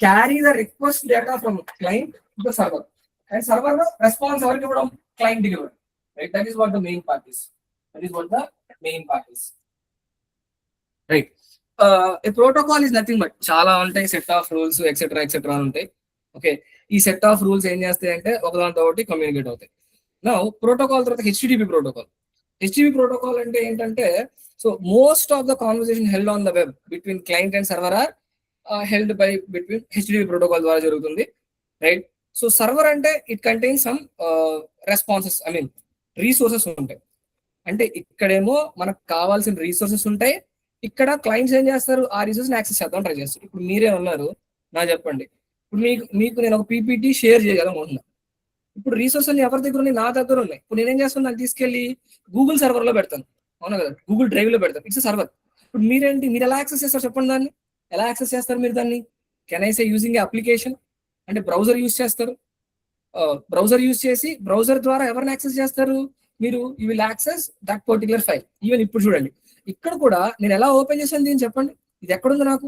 carry the request data from client to the server, and server response ఎవరికి ఇవ్వడం? క్లయింట్ కి ఇవ్వడం, right? That is what the main part is. Right. A protocol is nothing but చాలా ఉంటాయి, set of rules etcetera ఉంటాయి. Okay, ఈ set of rules ఏం చేస్తాయి అంటే ఒకదాంతో ఒకటి కమ్యూనికేట్ అవుతాయి. నా ప్రోటోకాల్ తర్వాత హెచ్టిటిపి ప్రోటోకాల్ అంటే ఏంటంటే, so most of the conversation held on the web between client and server are held by between HTTP protocol ద్వారా జరుగుతుంది, రైట్? సో సర్వర్ అంటే it contains some responses, resources ఉంటాయి. అంటే ఇక్కడేమో మనకు కావాల్సిన రీసోర్సెస్ ఉంటాయి, ఇక్కడ క్లయింట్స్ ఏం చేస్తారు? ఆ రిసోర్స్ యాక్సెస్ చేద్దాం ట్రై చేస్తారు. ఇప్పుడు మీరే ఉన్నారు, నాకు చెప్పండి. ఇప్పుడు మీకు నేను ఒక పీపీటీ షేర్ చేయాలనుకుంటున్నా. ఇప్పుడు రిసోర్స్ అన్ని ఎవరి దగ్గర ఉన్నాయి? నా దగ్గర ఉన్నాయి. ఇప్పుడు నేనేం చేస్తాను? దాన్ని తీసుకెళ్లి గూగుల్ సర్వర్ లో పెడతాను, అవునా కదా? గూగుల్ డ్రైవ్ లో పెడతాను. It's server. ఇప్పుడు మీరు ఎలా యాక్సెస్ చేస్తారు చెప్పండి? దాన్ని ఎలా యాక్సెస్ చేస్తారు మీరు? దాన్ని can I say using application, అంటే బ్రౌజర్ యూజ్ చేస్తారు. బ్రౌజర్ యూజ్ చేసి బ్రౌజర్ ద్వారా ఎవరిని యాక్సెస్ చేస్తారు? మీరు you will access that particular file. Even ఇప్పుడు చూడండి, ఇక్కడ కూడా నేను ఎలా ఓపెన్ చేశాను దీన్ని చెప్పండి? ఇది ఎక్కడుంది? నాకు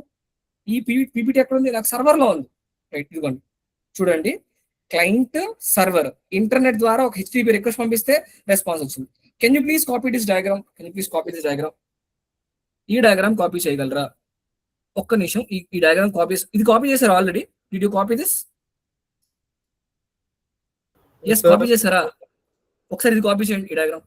ఈ పీపీటీ ఎక్కడుంది? నాకు సర్వర్ లో ఉంది, రైట్? ఇదిగోండి చూడండి, క్లయింట్ సర్వర్ ఇంటర్నెట్ ద్వారా ఒక హెచ్టిటిపి రిక్వెస్ట్ పంపిస్తే రెస్పాన్స్ వచ్చింది. Can you please copy this diagram? ఈ డయాగ్రామ్ కాపీ చేయగలరా? ఒక్క నిమిషం, ఈ డయాగ్రామ్ ఇది కాపీ చేశారు already. Did you copy this? Yes, copy చేశారా? ఒకసారి ఇది కాపీ చేయండి, ఈ డయాగ్రామ్.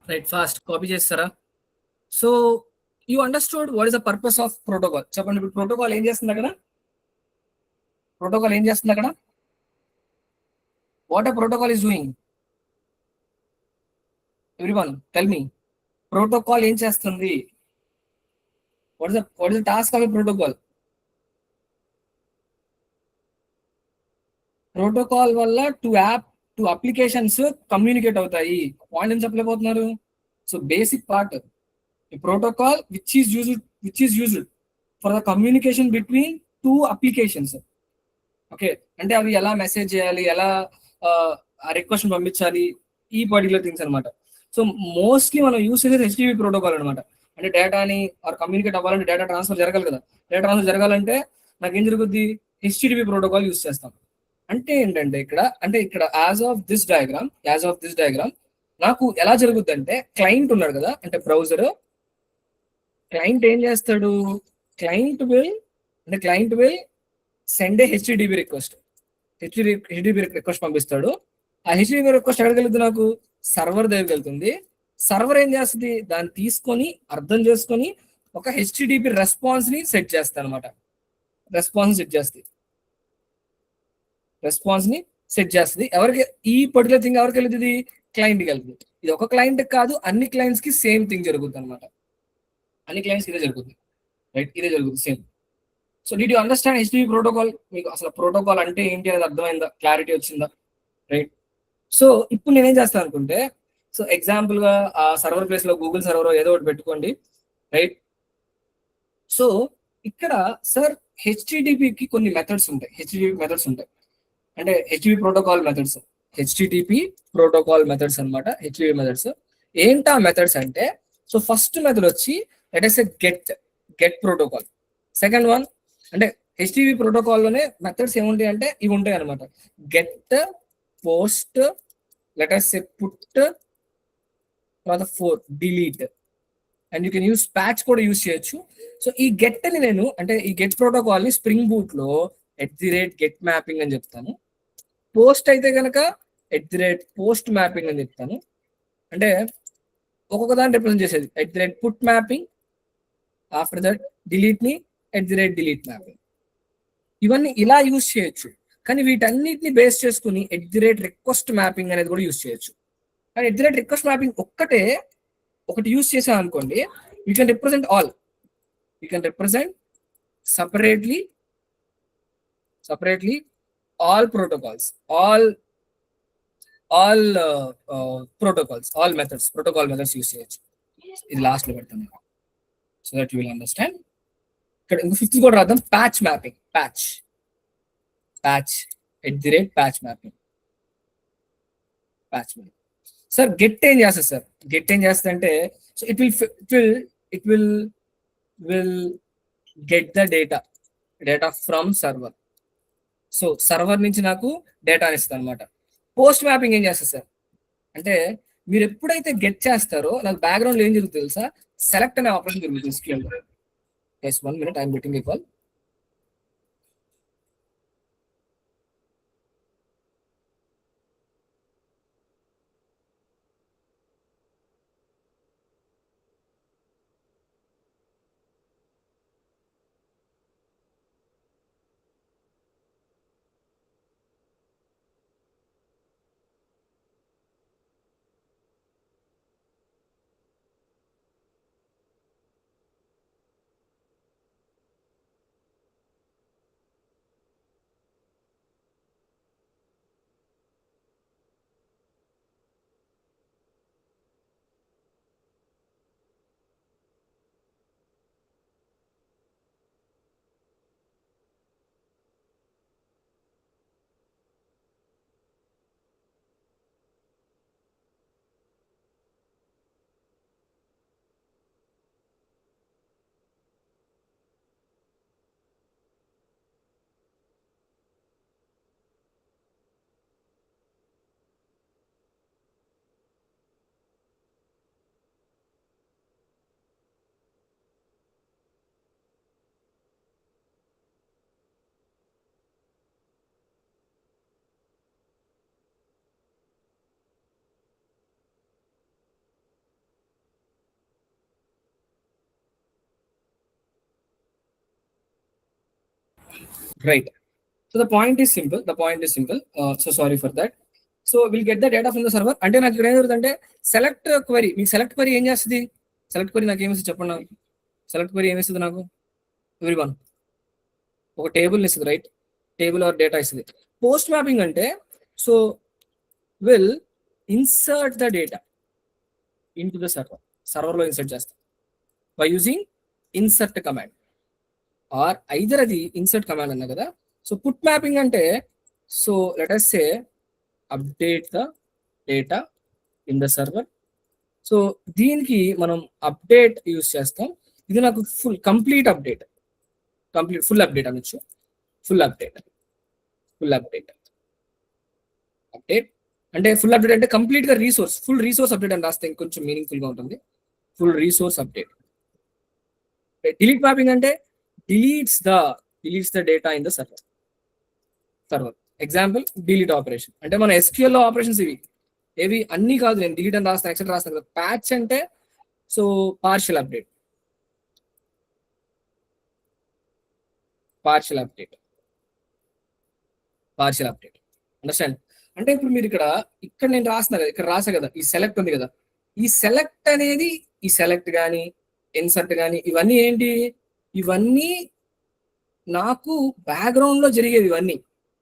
రైట్, ఫాస్ట్ కాపీ చేస్తారా? So you understood what is the purpose of protocol. చెప్పండి, ఇప్పుడు ప్రోటోకాల్ ఏం చేస్తుంది అక్కడ? ప్రోటోకాల్ ఏం చేస్తుంది అక్కడ? What a protocol is doing? Everyone tell me, protocol ఏం చేస్తుంది? what is the task of a protocol? Protocol వల్ల టూ అప్లికేషన్స్ కమ్యూనికేట్ అవుతాయి. పాయింట్ ఏం చెప్పలేకపోతున్నారు? So basic part protocol which is used for the communication between two applications. Okay, అంటే అవి ఎలా message చేయాలి, ఎలా రిక్వెస్ట్ పంపించాలి, ఈ పర్టికులర్ థింగ్స్ అనమాట. సో మోస్ట్లీ మనం యూస్ చేసేది హెచ్టిటిపి ప్రోటోకాల్ అనమాట. అంటే డేటాని కమ్యూనికేట్ అవ్వాలంటే డేటా ట్రాన్స్ఫర్ జరగాలి కదా. డేటా ట్రాన్స్ఫర్ జరగాలంటే నాకు ఏం జరుగుద్ది? హెచ్టిటిపి ప్రోటోకాల్ యూస్ చేస్తాం. అంటే ఏంటంటే ఇక్కడ యాజ్ ఆఫ్ దిస్ డయాగ్రామ్ నాకు ఎలా జరుగుద్ది అంటే, క్లయింట్ ఉన్నాడు కదా, అంటే బ్రౌజర్. క్లయింట్ ఏం చేస్తాడు? Client will send A HTTP request. HTTP request పంపిస్తాడు. ఆ హెచ్టిటిపి రిక్వెస్ట్ ఎక్కడికి వెళ్తుంది? నాకు సర్వర్ దగ్గరికి వెళ్తుంది. సర్వర్ ఏం చేస్తుంది? దాన్ని తీసుకొని అర్థం చేసుకొని ఒక హెచ్టిటిపి రెస్పాన్స్ ని సెట్ చేస్తా అనమాట. రెస్పాన్స్ ని సెట్ చేస్తుంది. ఎవరికి ఈ పర్టికులర్ థింగ్ ఎవరికి వెళ్తుంది? క్లయింట్కి వెళ్తుంది. ఇది ఒక క్లయింట్ కాదు, అన్ని క్లయింట్స్ కి సేమ్ థింగ్ జరుగుతుంది అనమాట. అన్ని క్లయింట్స్ ఇదే జరుగుతుంది, రైట్? ఇదే జరుగుతుంది same. So did you understand HTTP protocol? మీకు అసలు ప్రోటోకాల్ అంటే ఏంటి అనేది అర్థమైందా? క్లారిటీ వచ్చిందా? రైట్. సో ఇప్పుడు నేనేం చేస్తాను అనుకుంటే, సో ఎగ్జాంపుల్ గా ఆ సర్వర్ ప్లేస్ లో గూగుల్ సర్వర్ ఏదో ఒకటి పెట్టుకోండి, రైట్? సో ఇక్కడ సార్ హెచ్టిటిపికి కొన్ని మెథడ్స్ ఉంటాయి. అంటే హెచ్టిటిపి ప్రోటోకాల్ మెథడ్స్ అనమాట. హెచ్టిటిపి మెథడ్స్ ఏంటా మెథడ్స్ అంటే, సో ఫస్ట్ మెథడ్ వచ్చి let us say get protocol. Second one అంటే హెచ్టిటిపి ప్రోటోకాల్లోనే మెథడ్స్ ఏముంటాయి అంటే ఇవి ఉంటాయి అనమాట. Get, post, let us say put, తర్వాత delete, and you can use patch కూడా యూస్ చేయొచ్చు. సో ఈ గెట్ ని నేను అంటే ఈ గెట్ ప్రోటోకాల్ ని స్ప్రింగ్ బూట్ లో @get మ్యాపింగ్ అని చెప్తాను. పోస్ట్ అయితే కనుక @పోస్ట్ మ్యాపింగ్ అని చెప్తాను. అంటే ఒక్కొక్క దాన్ని రిప్రజెంట్ చేసేది @put mapping, after that delete ని @delete మ్యాపింగ్. ఇవన్నీ ఇలా యూస్ చేయొచ్చు. కానీ వీటన్నిటిని బేస్ చేసుకుని రిక్వెస్ట్ మ్యాపింగ్ అనేది కూడా యూస్ చేయొచ్చు. కానీ రిక్వెస్ట్ మ్యాపింగ్ ఒకటి యూస్ చేసాం అనుకోండి, you can represent separately all protocols, all protocol methods use చేయొచ్చు. ఇది లాస్ట్ లో పెడతాను so that you will understand. ఇక్కడ ఇంకో ఫిఫ్త్ కూడా రాద్దాం, patch mapping. Patch mapping. Sir get ఏం చేస్తుంది సార్? గెట్ ఏం చేస్తుంది అంటే, so it will get the data from server. So server నుంచి నాకు డేటా ఇస్తుంది అనమాట. పోస్ట్ మ్యాపింగ్ ఏం చేస్తుంది సార్ అంటే, మీరు ఎప్పుడైతే గెట్ చేస్తారో నాకు బ్యాక్గ్రౌండ్ ఏం జరుగుతుంది తెలుసా? సెలెక్ట్ అనే ఆపరేషన్ జరుగుతుంది SQL లో. Yes, 1 minute, I'm getting a call. Right. So the point is simple. So sorry for that. So we'll get the data from the server. అంటే నాకు ఇక్కడ ఏం జరుగుతుందంటే సెలెక్ట్ క్వరీ, మీకు సెలెక్ట్ క్వరీ ఏం చేస్తుంది? సెలెక్ట్ క్వరీ నాకు ఏమిస్తుంది చెప్పండి నాకు. సెలెక్ట్ క్వరీ ఏమిస్తుంది నాకు? ఎవ్రీ వన్ ఒక టేబుల్ ఇస్తుంది, రైట్? టేబుల్ ఆర్ డేటా ఇస్తుంది. పోస్ట్ మ్యాపింగ్ అంటే so will insert the data into the server. సర్వర్లో ఇన్సర్ట్ చేస్తాం by using insert command or either అది ఇన్సర్ట్ కమాండ్ అన్నా కదా. సో పుట్ మ్యాపింగ్ అంటే so let us say update the data in the server. So దీనికి మనం update use చేస్తాం. ఇది నాకు కంప్లీట్ అప్డేట్ ఫుల్ అప్డేట్ అనొచ్చు. ఫుల్ అప్డేట్ అంటే ఫుల్ అప్డేట్ అంటే కంప్లీట్ గా ఫుల్ రీసోర్స్ అప్డేట్ అని రాస్తే ఇంకొంచెం మీనింగ్ఫుల్ గా ఉంటుంది. Full resource update. Delete mapping అంటే deletes the data in the server. Example delete operation అంటే మన SQL లో ఆపరేషన్స్ ఏవి అన్ని కాదు, నేను డిలీట్ అని రాస్తాను, ఎక్సెట్రా రాస్తాను కదా. ప్యాచ్ అంటే సో పార్షియల్ అప్డేట్. అండర్స్టాండ్? అంటే ఇప్పుడు మీరు ఇక్కడ నేను రాస్తున్నా కదా, ఇక్కడ రాసా కదా, ఈ సెలెక్ట్ ఉంది కదా. ఈ సెలెక్ట్ అనేది ఈ సెలెక్ట్ కానీ ఇన్సర్ట్ కానీ ఇవన్నీ ఏంటి? ఇవన్నీ నాకు బ్యాక్గ్రౌండ్ లో జరిగేది. ఇవన్నీ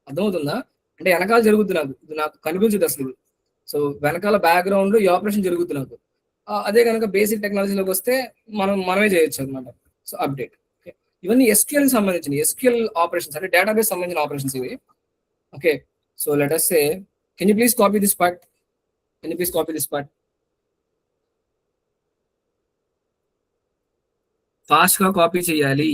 అర్థమవుతుందా? అంటే వెనకాల జరుగుతుంది, నాకు కనిపించదు అసలు. సో వెనకాల బ్యాక్గ్రౌండ్ లో ఈ ఆపరేషన్ జరుగుతుంది నాకు. అదే కనుక బేసిక్ టెక్నాలజీలోకి వస్తే మనమే చేయొచ్చు అనమాట. సో అప్డేట్ ఇవన్నీ SQL సంబంధించిన SQL ఆపరేషన్స్ అంటే డేటాబేస్ సంబంధించిన ఆపరేషన్స్ ఇవి. Okay, so let us say can you please copy this part? Fast గా కాపీ చేయాలి.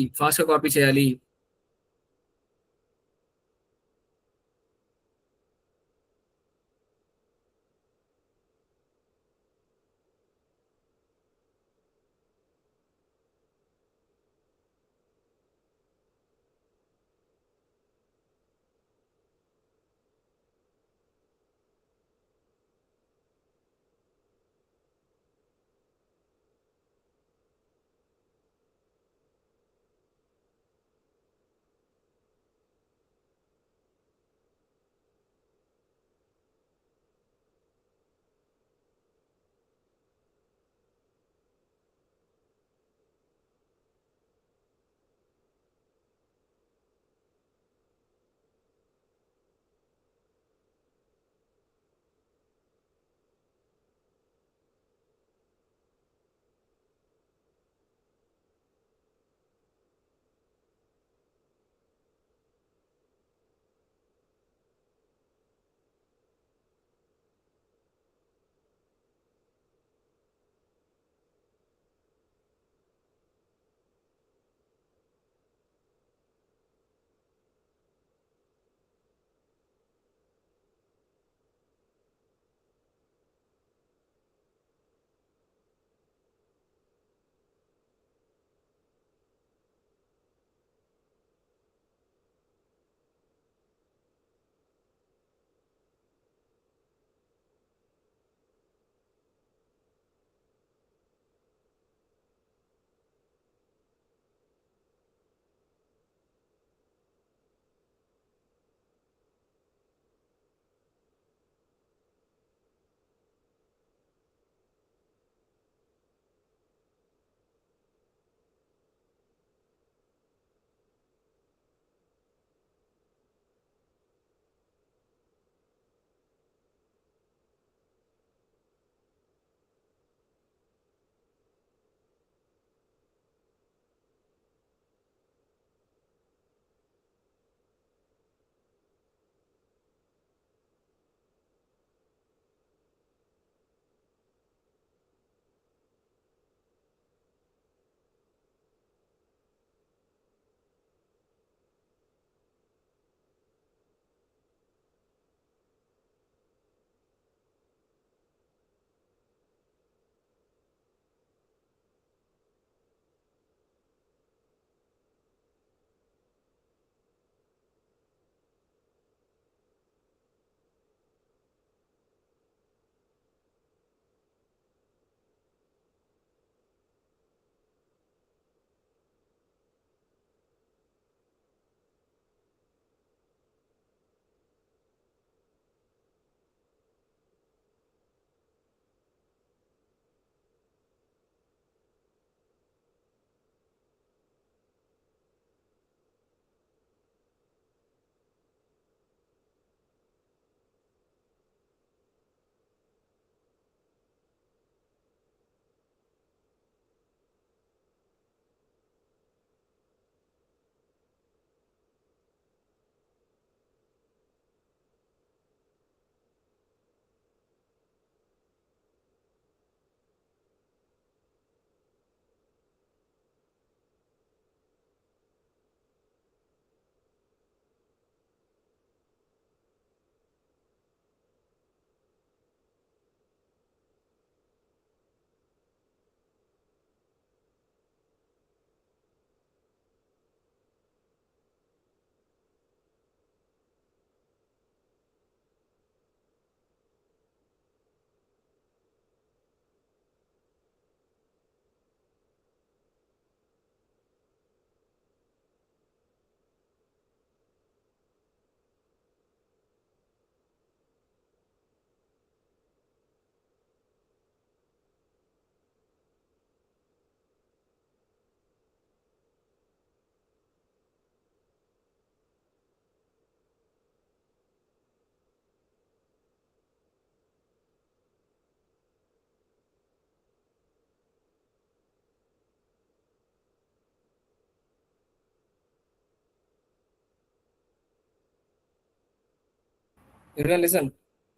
ఎవరైనా లిసన్,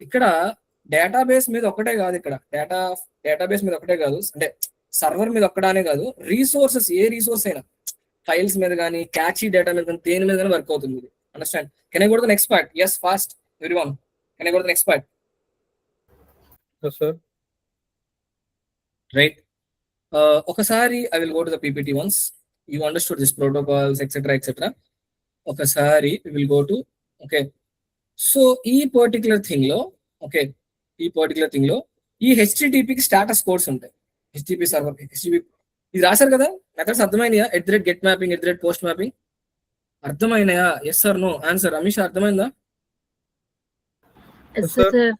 ఇక్కడ డేటాబేస్ మీద ఒక్కటే కాదు, ఇక్కడ డేటాబేస్ మీద ఒకటే కాదు, అంటే సర్వర్ మీద ఒక్కడానే కాదు, రీసోర్సెస్ ఏ రీసోర్స్ అయినా ఫైల్స్ మీద కానీ క్యాచీ డేటా మీద కానీ దేని మీద కానీ వర్క్ అవుతుంది ఇది. Understand? Can I go to the next part? Yes, fast everyone, can I go to the next part? Yes, sir. Right. ఒకసారి I will go to the PPT once you understood this protocols etcetera etcetera. ఒకసారి we will go to, okay, so ఈ particular thing లో, okay, ఈ particular thing లో ఈ హెచ్టిటిపికి status codes ఉంటాయి. HTTP server, HTTP ఇది రాశారు కదా, మెథడ్స్ అర్థమైనాయా? @get మ్యాపింగ్, @post మ్యాపింగ్ అర్థమైనాయా? Yes sir, no answer. Amisha అర్థమైందా? Yes, sir. sir.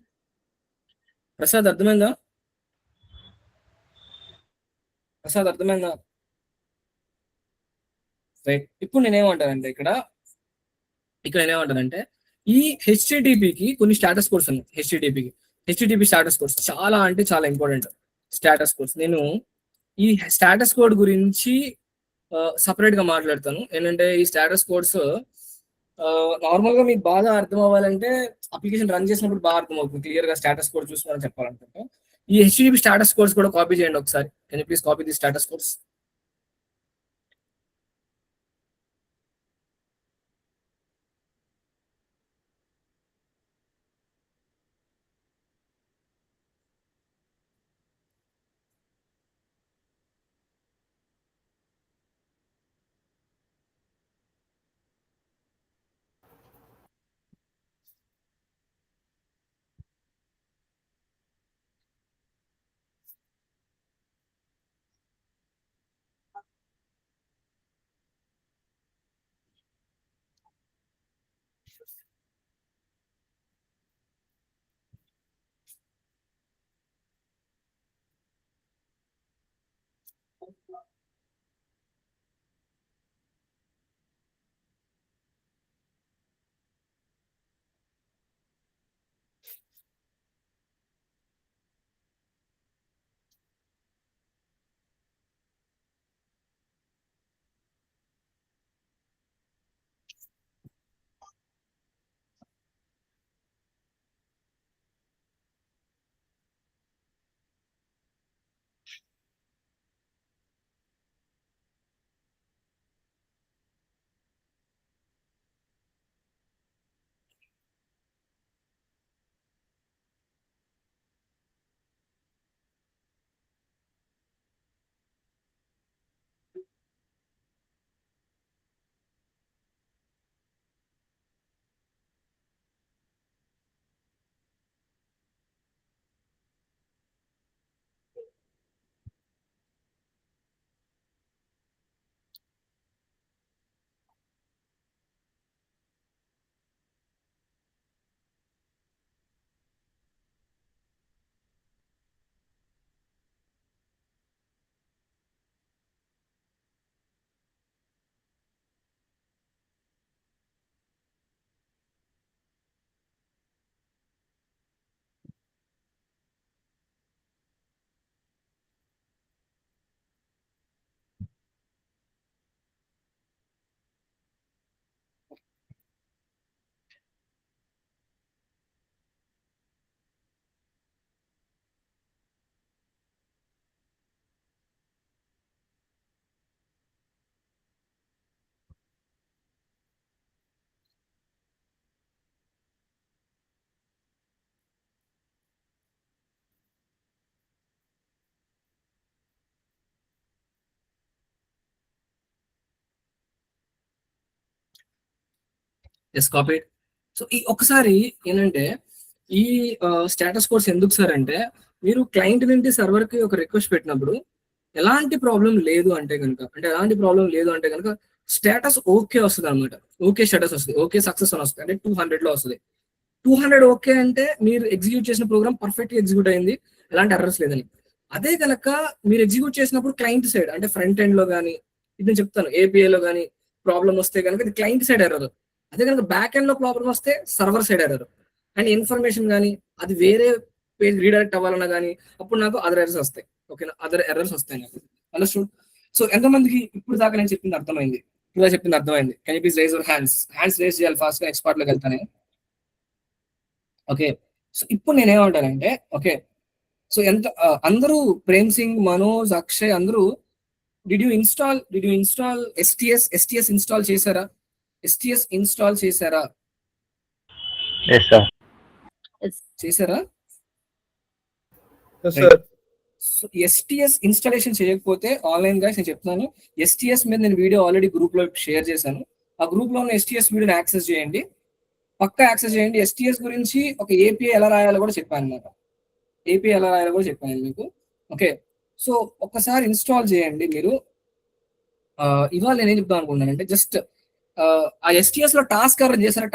ప్రసాద్ అర్థమైందా? ప్రసాద్ అర్థమైందా? రైట్. ఇప్పుడు నేనేమంటానంటే ఇక్కడ నేనేమంటానంటే ఈ హెచ్టిటిపికి కొన్ని స్టాటస్ కోడ్స్ ఉన్నాయి. హెచ్టిటిపి స్టాటస్ కోడ్స్ చాలా అంటే చాలా ఇంపార్టెంట్ స్టాటస్ కోడ్స్. నేను ఈ స్టాటస్ కోడ్ గురించి సపరేట్ గా మాట్లాడతాను. ఏంటంటే ఈ స్టాటస్ కోడ్స్ నార్మల్ గా మీకు బాగా అర్థం అవ్వాలంటే అప్లికేషన్ రన్ చేసినప్పుడు బాగా అర్థం అవుతుంది, క్లియర్ గా స్టాటస్ కోడ్ చూసి మనం చెప్పాలనుకుంటే. ఈ హెచ్టిటిపి స్టాటస్ కోడ్స్ కూడా కాపీ చేయండి ఒకసారి. Can you please copy the status codes? Yes, copy. So ఈ ఒకసారి ఏంటంటే ఈ స్టేటస్ కోడ్స్ ఎందుకు సార్ అంటే, మీరు క్లయింట్ నుండి సర్వర్ కి ఒక రిక్వెస్ట్ పెట్టినప్పుడు ఎలాంటి ప్రాబ్లం లేదు అంటే కనుక స్టేటస్ ఓకే వస్తుంది అనమాట. ఓకే స్టేటస్ వస్తుంది, ఓకే సక్సెస్ అని వస్తుంది, అంటే 200 లో వస్తుంది. 200 ఓకే అంటే మీరు ఎగ్జిక్యూట్ చేసిన ప్రోగ్రామ్ పర్ఫెక్ట్ ఎగ్జిక్యూట్ అయింది, ఎలాంటి ఎర్రర్స్ లేదని. అదే కనుక మీరు ఎగ్జిక్యూట్ చేసినప్పుడు క్లయింట్ సైడ్ అంటే ఫ్రంట్ ఎండ్ లో కానీ, ఇది నేను చెప్తాను, ఏపీఐ లో కానీ ప్రాబ్లం వస్తే కనుక ఇది క్లయింట్ సైడ్ ఎర్రర్. అదే కనుక బ్యాక్ ఎండ్ లో ప్రాబ్లం వస్తే server side error. And information కానీ అది వేరే పేజ్ రీడైరెక్ట్ అవ్వాలన్నా కానీ అప్పుడు నాకు అదర్ ఎర్రర్స్ వస్తాయి. ఓకేనా, అదర్ ఎర్రర్స్ వస్తాయి నాకు. అండర్స్టూడ్? సో ఎంతమందికి ఇప్పుడు దాకా నేను చెప్పింది అర్థమైంది? Can you please rise your hands rise చేయాలి ఫాస్ట్ గా, ఎక్స్పర్ట్ లోకి వెళ్తానే. ఓకే. సో ఇప్పుడు నేనేమంటానంటే ఓకే. సో ఎంత అందరూ ప్రేమ్ సింగ్, మనోజ్, అక్షయ్ అందరూ did you install STS install చేశారా? ఎస్‌టీఎస్ ఇన్‌స్టాల్ చేశారా? Yes sir. చేశారా? Yes, sir. So STS installation చేయకపోతే ఆన్‌లైన్ గైస్ నేను చెప్తున్నాను. ఎస్‌టీఎస్ మీద నేను వీడియో ఆల్రెడీ గ్రూప్‌లో షేర్ చేశాను. ఆ గ్రూప్‌లో ఉన్న ఎస్‌టీఎస్ వీడియోని యాక్సెస్ చేయండి. పక్కా యాక్సెస్ చేయండి. ఎస్‌టీఎస్ గురించి ఒక ఏపీఐ ఎలా రాయాలో కూడా చెప్పానన్నమాట. ఏపీఐ ఎలా రాయాలో కూడా చెప్పాను మీకు. ఓకే. సో ఒక్కసారి ఇన్‌స్టాల్ చేయండి మీరు. ఇవాళ నేనేం చెప్దాం అనుకుంటున్నానంటే జస్ట్ ఆ ఎస్‌టీఎస్‌లో టాస్క్ ఎవరైనా చేశారా?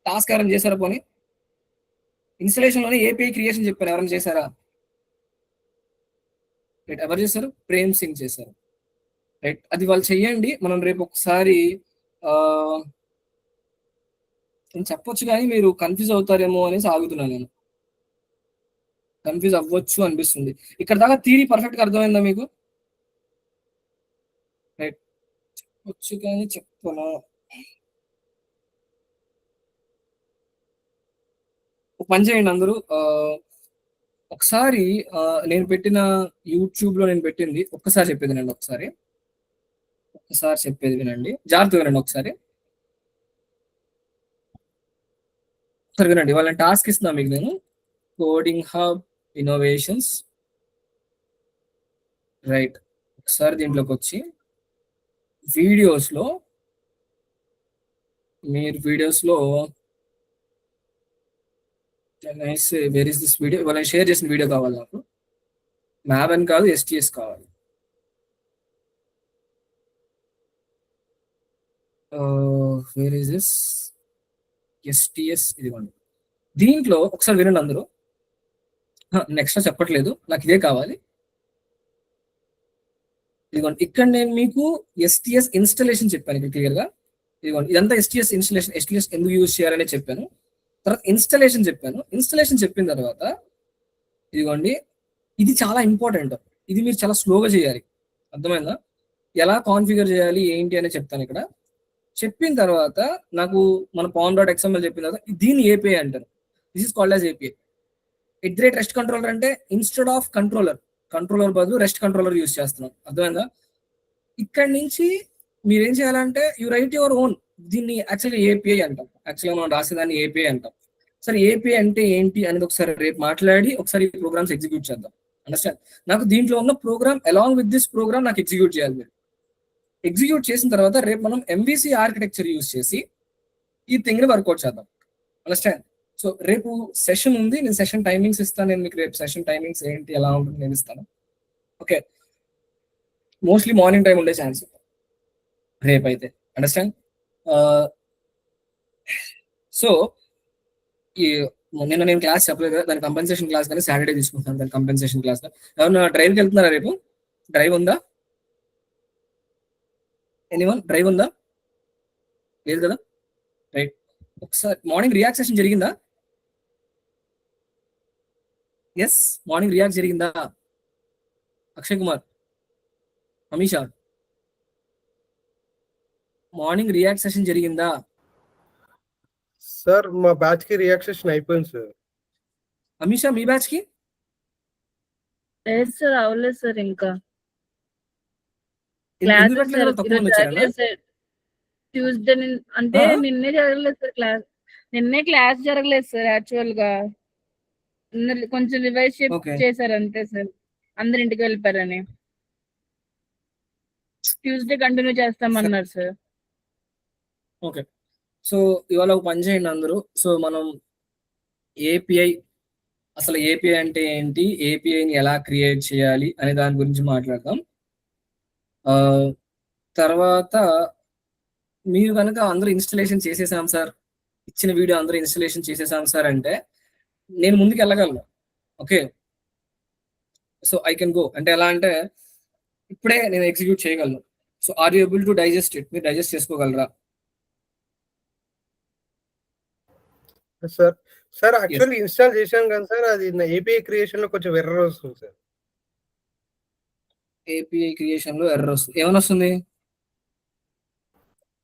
టాస్క్ ఎవరైనా చేశారా పోనీ? ఇన్‌స్టాలేషన్‌లోనే ఏపీఐ క్రియేషన్ చెప్పాను. ఎవరైనా చేశారా? రైట్. ఎవరు చేశారు? ప్రేమ్ సింగ్ చేశారు. రైట్. అది వాళ్ళు చెయ్యండి. మనం రేపు ఒకసారి నేను చెప్పొచ్చు కానీ మీరు కన్ఫ్యూజ్ అవుతారేమో అనేసి ఆగుతున్నాను నేను. కన్ఫ్యూజ్ అవ్వచ్చు అనిపిస్తుంది. ఇక్కడ దాకా థియరీ పర్ఫెక్ట్‌గా అర్థమైందా మీకు? రైట్. చెప్పొచ్చు కానీ చెప్పను. ఒక పని చేయండి అందరూ. ఒకసారి నేను పెట్టిన యూట్యూబ్‌లో నేను పెట్టింది ఒక్కసారి చెప్పేది వినండి ఒకసారి. ఒక్కసారి చెప్పేది వినండి. జాగ్రత్తగా వినండి ఒకసారి. ఒకసారి వినండి. ఇవాళ నేను టాస్క్ ఇస్తున్నా మీకు నేను. Coding hub innovations. రైట్. ఒకసారి దీంట్లోకి వచ్చి వీడియోస్‌లో మీరు వీడియోస్‌లో nice where is this video? ఇవాళ నేను షేర్ చేసిన వీడియో కావాలి నాకు. మ్యాప్ అని కాదు ఎస్‌టీఎస్ కావాలి. Where is this? ఎస్‌టీఎస్ ఇదిగోండి. దీంట్లో ఒకసారి వినండి అందరూ. నేను ఎక్స్ట్రా చెప్పట్లేదు. నాకు ఇదే కావాలి. ఇదిగోండి. ఇక్కడ నేను మీకు ఎస్‌టీఎస్ ఇన్‌స్టాలేషన్ చెప్పాను ఇక్కడ క్లియర్‌గా. ఇదిగోండి. ఇదంతా ఎస్‌టీఎస్ ఇన్‌స్టాలేషన్. ఎస్‌టీఎస్ ఎందుకు యూజ్ చేయాలనే చెప్పాను. తర్వాత ఇన్‌స్టాలేషన్ చెప్పాను. ఇన్‌స్టాలేషన్ చెప్పిన తర్వాత ఇదిగోండి. ఇది చాలా ఇంపార్టెంట్. ఇది మీరు చాలా స్లోగా చేయాలి. అర్థమైందా? ఎలా కాన్ఫిగర్ చేయాలి ఏంటి అని చెప్తాను ఇక్కడ. చెప్పిన తర్వాత నాకు మన pom.xml చెప్పిన తర్వాత దీన్ని ఏపీఐ అంటారు. This is called as API. Rest controller అంటే ఇన్స్టెడ్ ఆఫ్ కంట్రోలర్ బదులు రెస్ట్ కంట్రోలర్ యూజ్ చేస్తున్నాం. అర్థమైందా? ఇక్కడ నుంచి మీరేం చేయాలంటే యూ రైట్ యువర్ ఓన్. దీన్ని యాక్చువల్గా ఏపీఐ అంటాం. యాక్చువల్గా మనం రాసేదాన్ని ఏపీఐ అంటాం. సరే ఏపీఐ అంటే ఏంటి అనేది ఒకసారి రేపు మాట్లాడి ఒకసారి ఈ ప్రోగ్రామ్స్ ఎగ్జిక్యూట్ చేద్దాం. అండర్స్టాండ్? నాకు దీంట్లో ఉన్న program along with this program నాకు ఎగ్జిక్యూట్ చేయాలి మీరు. ఎగ్జిక్యూట్ చేసిన తర్వాత రేపు మనం ఎంవిసి ఆర్కిటెక్చర్ యూజ్ చేసి ఈ థింగ్ ని వర్కౌట్ చేద్దాం. అండర్స్టాండ్? సో రేపు సెషన్ ఉంది. నేను సెషన్ టైమింగ్స్ ఇస్తాను. నేను మీకు రేపు సెషన్ టైమింగ్స్ ఏంటి ఎలా ఉంటుంది నేను ఇస్తాను. ఓకే. మోస్ట్లీ మార్నింగ్ టైం ఉండే ఛాన్స్ రేపు అయితే. అండర్స్టాండ్? సో ఈ నిన్న నేను క్లాస్ చెప్పలేదు కదా, దాని కంపెన్సేషన్ క్లాస్ కానీ సాటర్డే తీసుకుంటాను. దాని కంపెన్సేషన్ క్లాస్ ఎవరైనా డ్రైవ్కి వెళ్తున్నారా రేపు? డ్రైవ్ ఉందా? ఎనీవన్ డ్రైవ్ ఉందా? లేదు కదా? రైట్. ఒకసారి మార్నింగ్ రియాక్ట్ సెషన్ జరిగిందా? ఎస్, మార్నింగ్ రియాక్ట్ జరిగిందా? Akshay Kumar, Ameesha, morning react session జరిగిందా? సార్ మా బ్యాచ్ కి రియాక్షన్ అయిపోయింది సార్. అమీషా మీ బ్యాచ్ కి? లేదు సార్, అవ్వలేదు సార్ ఇంకా. ఎందుకు పెట్టలేదు? తక్కువ మంది వచ్చారా? ట్యూస్డే అంటే నిన్నే జరగలేదు సార్ క్లాస్. నిన్నే క్లాస్ జరగలేదు సార్ యాక్చువల్ గా. కొంచెం రివైజ్ చేశారు అంతే సార్. అందరు ఇంటికి వెళ్ళిపోయారని. ట్యూస్డే కంటిన్యూ చేస్తామన్నారు సార్. ఓకే. సో ఇవాళ ఒక పని చేయండి అందరూ. సో మనం ఏపీఐ, అసలు ఏపీఐ అంటే ఏంటి, ఏపీఐని ఎలా క్రియేట్ చేయాలి అనే దాని గురించి మాట్లాడదాం. తర్వాత మీరు కనుక అందరూ ఇన్స్టలేషన్ చేసేసాం సార్, ఇచ్చిన వీడియో అందరూ ఇన్స్టలేషన్ చేసేసాం సార్ అంటే నేను ముందుకు వెళ్ళగలను. Okay. So I can go. అంటే ఎలా అంటే ఇప్పుడే నేను ఎగ్జిక్యూట్ చేయగలను. So are you able to digest it? మీరు డైజెస్ట్ చేసుకోగలరా? సార్ సార్ యాక్చువల్లీ ఇన్స్టాల్ చేశాం కదా సార్, అది ఏపీఐ క్రియేషన్ లో కొంచెం ఎర్రర్ వస్తుంది సార్. ఏపీఐ క్రియేషన్ లో ఎర్రర్ వస్తుంది. ఏమని వస్తుంది?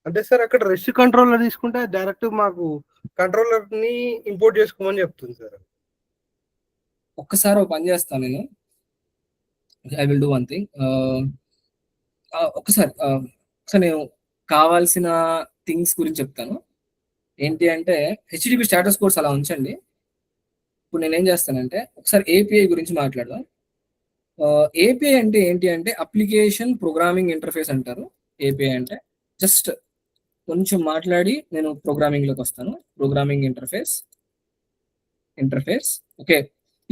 అంటే సార్ అక్కడ రెస్ట్ కంట్రోలర్ తీసుకుంటే డైరెక్ట్ మాకు కంట్రోలర్ ని ఇంపోర్ట్ చేసుకోమని చెప్తుంది సార్. ఒక్కసారి ఒక పని చేస్తాను నేను. I will do one thing. ఒకసారి నేను కావాల్సిన థింగ్స్ గురించి చెప్తాను. ఏంటి అంటే హెచ్డిపి స్టేటస్ కోడ్స్ అలా ఉంచండి. ఇప్పుడు నేను ఏం చేస్తానంటే ఒకసారి ఏపీఐ గురించి మాట్లాడదాం. ఏపీఐ అంటే ఏంటి అంటే అప్లికేషన్ ప్రోగ్రామింగ్ ఇంటర్ఫేస్ అంటారు. ఏపీఐ అంటే జస్ట్ కొంచెం మాట్లాడి నేను ప్రోగ్రామింగ్లోకి వస్తాను. Programming interface okay.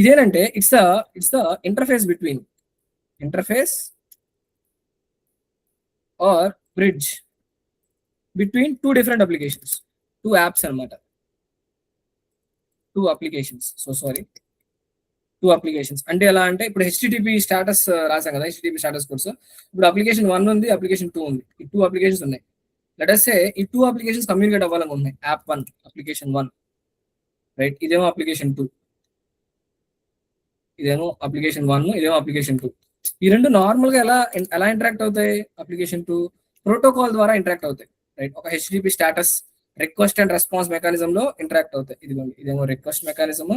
ఇదేనంటే it's the interface or bridge between two different applications, two apps అనమాట. టూ అప్లికేషన్స్ అంటే ఎలా అంటే ఇప్పుడు హెచ్టిటిపి స్టేటస్ రాసాం కదా, హెచ్టిటిపి స్టేటస్ కోడ్స్. ఇప్పుడు అప్లికేషన్ 1 ఉంది, అప్లికేషన్ 2 ఉంది. ఈ 2 అప్లికేషన్స్ ఉన్నాయి. లెట్ us say ఈ 2 అప్లికేషన్స్ కమ్యూనికేట్ అవ్వాలని ఉన్నాయి. యాప్ 1 అప్లికేషన్ 1 రైట్, ఇదేమో అప్లికేషన్ 2, ఇదేమో అప్లికేషన్ 1, ఇదేమో అప్లికేషన్ 2. ఈ రెండు నార్మల్ గా ఎలా ఇంటరాక్ట్ అవుతాయి? అప్లికేషన్ 2 ప్రోటోకాల్ ద్వారా ఇంటరాక్ట్ అవుతాయి రైట్. ఒక HTTP status request and response mechanism లో ఇంటరాక్ట్ అవుతాయి. ఇదేమో రిక్వెస్ట్ మెకానిజం,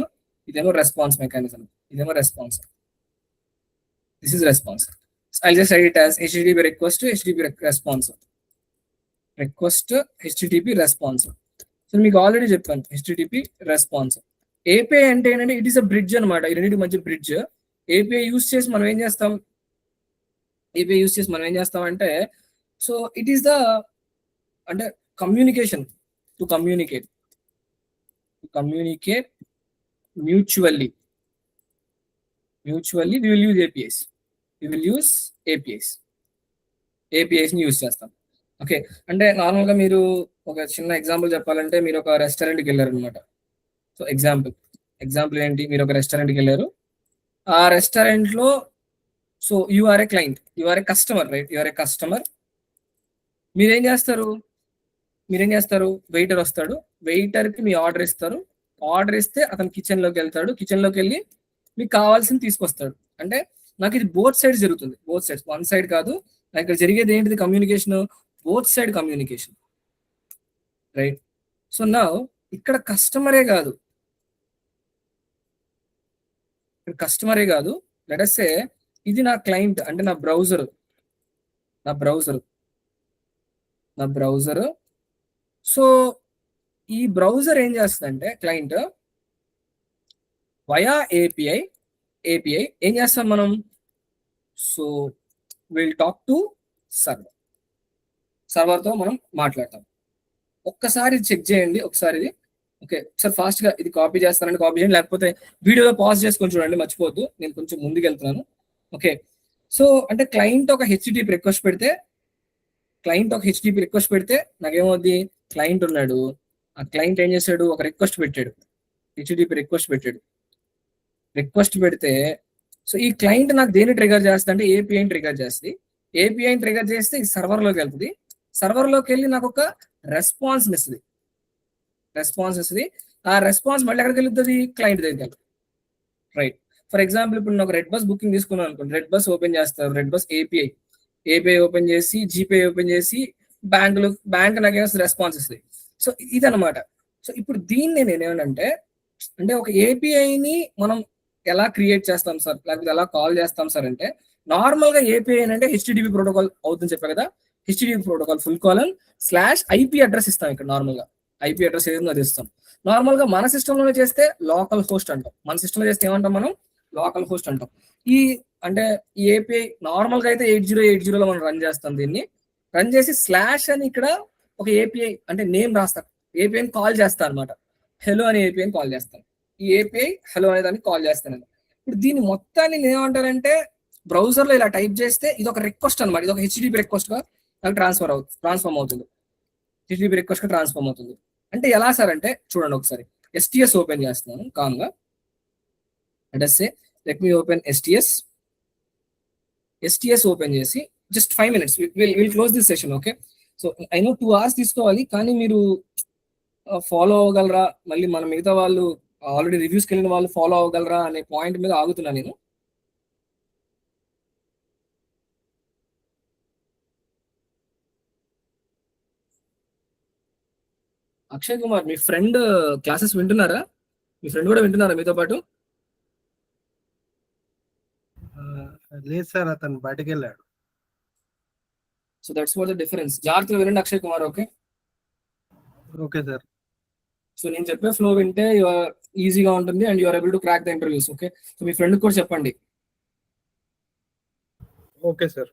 ఇదేమో రెస్పాన్స్ మెకానిజం, ఇదేమో response. This is response. I'll just write it as HTTP request, HTTP response. Request HTTP response. So మీకు already చెప్పాను HTTP response. API అంటే ఏంటంటే it is a bridge అనమాట, ఈ రెండింటి మధ్య బ్రిడ్జ్. ఏపీఐ యూస్ చేసి మనం ఏం చేస్తాం అంటే సో ఇట్ ఈస్ ద అంటే communication to communicate mutually we will use APIs ని యూస్ చేస్తాం. ఓకే, అంటే నార్మల్గా మీరు ఒక చిన్న ఎగ్జాంపుల్ చెప్పాలంటే మీరు ఒక రెస్టారెంట్కి వెళ్ళారు అనమాట. సో ఎగ్జాంపుల్ ఏంటి, మీరు ఒక రెస్టారెంట్కి వెళ్ళారు. ఆ రెస్టారెంట్లో so you are a client, you are a customer right, you are a customer. మీరేం చేస్తారు? వెయిటర్ వస్తాడు, వెయిటర్కి మీ ఆర్డర్ ఇస్తారు. ఆర్డర్ ఇస్తే అతను కిచెన్లోకి వెళ్తాడు, కిచెన్లోకి వెళ్ళి మీకు కావాల్సింది తీసుకొస్తాడు. అంటే నాకు ఇది బోత్ సైడ్స్ జరుగుతుంది, వన్ సైడ్ కాదు. నాకు ఇక్కడ జరిగేది ఏంటిది? Communication, both side communication right. So నా ఇక్కడ కస్టమరే కాదు, లెట్ us say ఇది నా క్లయింట్ అంటే నా బ్రౌజర్. సో ఈ బ్రౌజర్ ఏం చేస్తుందంటే క్లయింట్ వయా ఏపీఐ ఏం చేస్తాం మనం? సో విల్ టాక్ టు సర్వర్తో మనం మాట్లాడతాం. ఒక్కసారి చెక్ చేయండి ఒకసారి ఇది. ఓకే, ఒకసారి ఫాస్ట్ గా ఇది కాపీ చేస్తానంటే కాపీ చేయండి, లేకపోతే వీడియోలో పాజ్ చేసుకొని చూడండి, మర్చిపోవద్దు. నేను కొంచెం ముందుకు వెళ్తున్నాను. ఓకే, సో అంటే క్లయింట్ ఒక హెచ్టిటిపి రిక్వెస్ట్ పెడితే నాకేమవుద్ది? క్లయింట్ ఉన్నాడు, ఆ క్లయింట్ ఏం చేశాడు? ఒక రిక్వెస్ట్ పెట్టాడు, హెచ్టిటిపి రిక్వెస్ట్ పెడితే సో ఈ క్లయింట్ నాకు దేన్ని ట్రిగర్ చేస్తుంది అంటే ఏపీఐని ట్రిగర్ చేస్తుంది. ఏపీఐని ట్రిగర్ చేస్తే ఈ సర్వర్లోకి వెళ్తుంది. సర్వర్లోకి వెళ్ళి నాకు ఒక రెస్పాన్స్ ఇస్తుంది. ఆ రెస్పాన్స్ మళ్ళీ ఎక్కడికి వెళ్తుంది? క్లయింట్ దగ్గర రైట్. ఫర్ ఎగ్జాంపుల్ ఇప్పుడు నేను ఒక రెడ్ బస్ బుకింగ్ తీసుకున్నాను అనుకోండి. రెడ్ బస్ ఓపెన్ చేస్తారు, రెడ్ బస్ ఏపీఐ ఓపెన్ చేసి జీపే ఓపెన్ చేసి బ్యాంక్ నాకు రెస్పాన్స్ ఇస్తుంది. సో ఇదనమాట. సో ఇప్పుడు దీన్ని నేనేమంటే అంటే ఒక ఏపీఐని మనం ఎలా క్రియేట్ చేస్తాం సార్, లేకపోతే ఎలా కాల్ చేస్తాం సార్ అంటే నార్మల్ గా ఏపీఐ అంటే హెచ్టిటిపి ప్రోటోకాల్ అవుతుంది చెప్పా కదా. హెచ్టిటిపి ప్రోటోకాల్ /IP అడ్రస్ ఇస్తాం. ఇక్కడ నార్మల్ గా IP అడ్రస్ ఏదో అది ఇస్తాం. నార్మల్ గా మన సిస్టమ్ లోనే చేస్తే లోకల్ హోస్ట్ అంటాం. మన సిస్టమ్ లో చేస్తే ఏమంటాం మనం? లోకల్ హోస్ట్ అంటాం. ఈ ఏపీఐ నార్మల్ గా అయితే 8080లో మనం రన్ చేస్తాం. దీన్ని రన్ చేసి స్లాష్ అని ఇక్కడ ఒక ఏపీఐ అంటే నేమ్ రాస్తాం, ఏపీఐని కాల్ చేస్తాను అనమాట. హెలో అనే ఏపీఐని కాల్ చేస్తాను. ఈ ఏపీఐ హెలో అనే దాన్ని కాల్ చేస్తాను. ఇప్పుడు దీన్ని మొత్తాన్ని ఏమంటారంటే బ్రౌజర్ లో ఇలా టైప్ చేస్తే ఇది ఒక రిక్వెస్ట్ అనమాట. ఇది ఒక హెచ్టిటిపి రిక్వెస్ట్ గా నాకు ట్రాన్స్ఫార్మ్ అవుతుంది. హెచ్టిటిపి రిక్వెస్ట్ గా ట్రాన్స్ఫార్మ్ అవుతుంది. అంటే ఎలా సార్ అంటే చూడండి ఒకసారి STS ఓపెన్ చేస్తున్నాను కామ్గా. Let me open STS open చేసి just 5 minutes will close this session. Okay, so I know 2 hours తీసుకోవాలి, కానీ మీరు ఫాలో అవ్వగలరా, మళ్ళీ మన మిగతా వాళ్ళు ఆల్రెడీ రివ్యూస్కి వెళ్ళిన వాళ్ళు ఫాలో అవ్వగలరా అనే పాయింట్ మీద ఆగుతున్నా నేను. అక్షయ్ కుమార్, మీ ఫ్రెండ్ క్లాసెస్ వింటున్నారా? మీ ఫ్రెండ్ కూడా వింటున్నారా మీతో పాటు? లేదు సార్, అతను బయటకు వెళ్ళాడు. So that's what the difference. జాగ్రత్తగా వినండి Akshay Kumar, okay? Okay sir. So నేను చెప్పే ఫ్లో వింటే ఈజీగా ఉంటుంది and you're able to crack the interviews, okay? So మీ ఫ్రెండ్ కూడా చెప్పండి. Okay sir.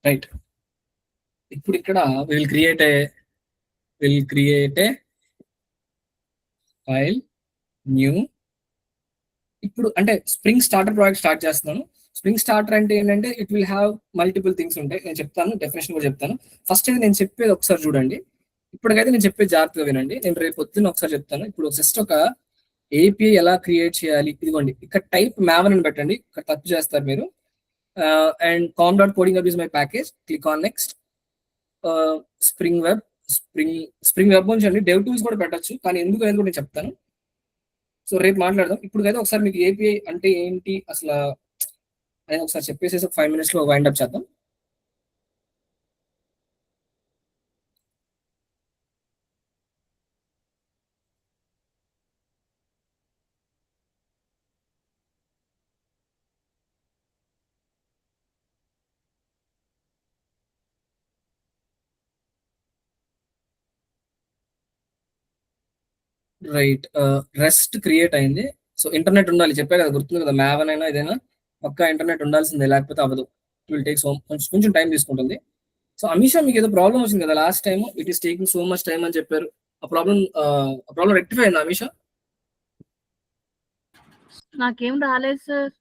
రైట్. ఇప్పుడు ఇక్కడ will create a file new. ఇప్పుడు అంటే స్ప్రింగ్ స్టార్టర్ ప్రాజెక్ట్ స్టార్ట్ చేస్తున్నాను. స్ప్రింగ్ స్టార్టర్ అంటే ఏంటంటే it will have multiple things ఉంటాయి. నేను చెప్తాను, డెఫినేషన్ కూడా చెప్తాను. ఫస్ట్ అయితే నేను చెప్పేది ఒకసారి చూడండి. ఇప్పటికైతే నేను చెప్పేది జాగ్రత్తగా వినండి. నేను రేపు పొద్దున్న ఒకసారి చెప్తాను. ఇప్పుడు జస్ట్ ఒక ఏపీఐ ఎలా క్రియేట్ చేయాలి, ఇదిగోండి ఇక్కడ టైప్ మ్యావన్ అని పెట్టండి. ఇక్కడ తప్పు చేస్తారు మీరు. And com.coding hub is my package. Click on next. Spring web ఉంచండి. డెవ్ టూల్స్ కూడా పెట్టచ్చు, కానీ ఎందుకు అనేది కూడా నేను చెప్తాను. సో రేపు మాట్లాడదాం. ఇప్పుడుకైతే ఒకసారి మీకు ఏపీఐ అంటే ఏంటి అసలు అనేది ఒకసారి చెప్పేసి ఒక 5 minutes లో వైండ్ అప్ చేద్దాం. రైట్. రెస్ట్ క్రియేట్ అయింది. సో ఇంటర్నెట్ ఉండాలి, చెప్పా కదా, గుర్తుంది కదా, మ్యావన్ అయినా ఇదైనా పక్కా ఇంటర్నెట్ ఉండాల్సిందే, లేకపోతే అవ్వదు. ఇట్ విల్ టేక్ కొంచెం టైం తీసుకుంటుంది. సో అమిషా, మీకు ఏదో ప్రాబ్లం వచ్చింది కదా last time, it is taking so much time అని చెప్పారు. ఆ ప్రాబ్లం రెక్టిఫై అయిందా అమిషా? నాకేం రాలేదు సార్.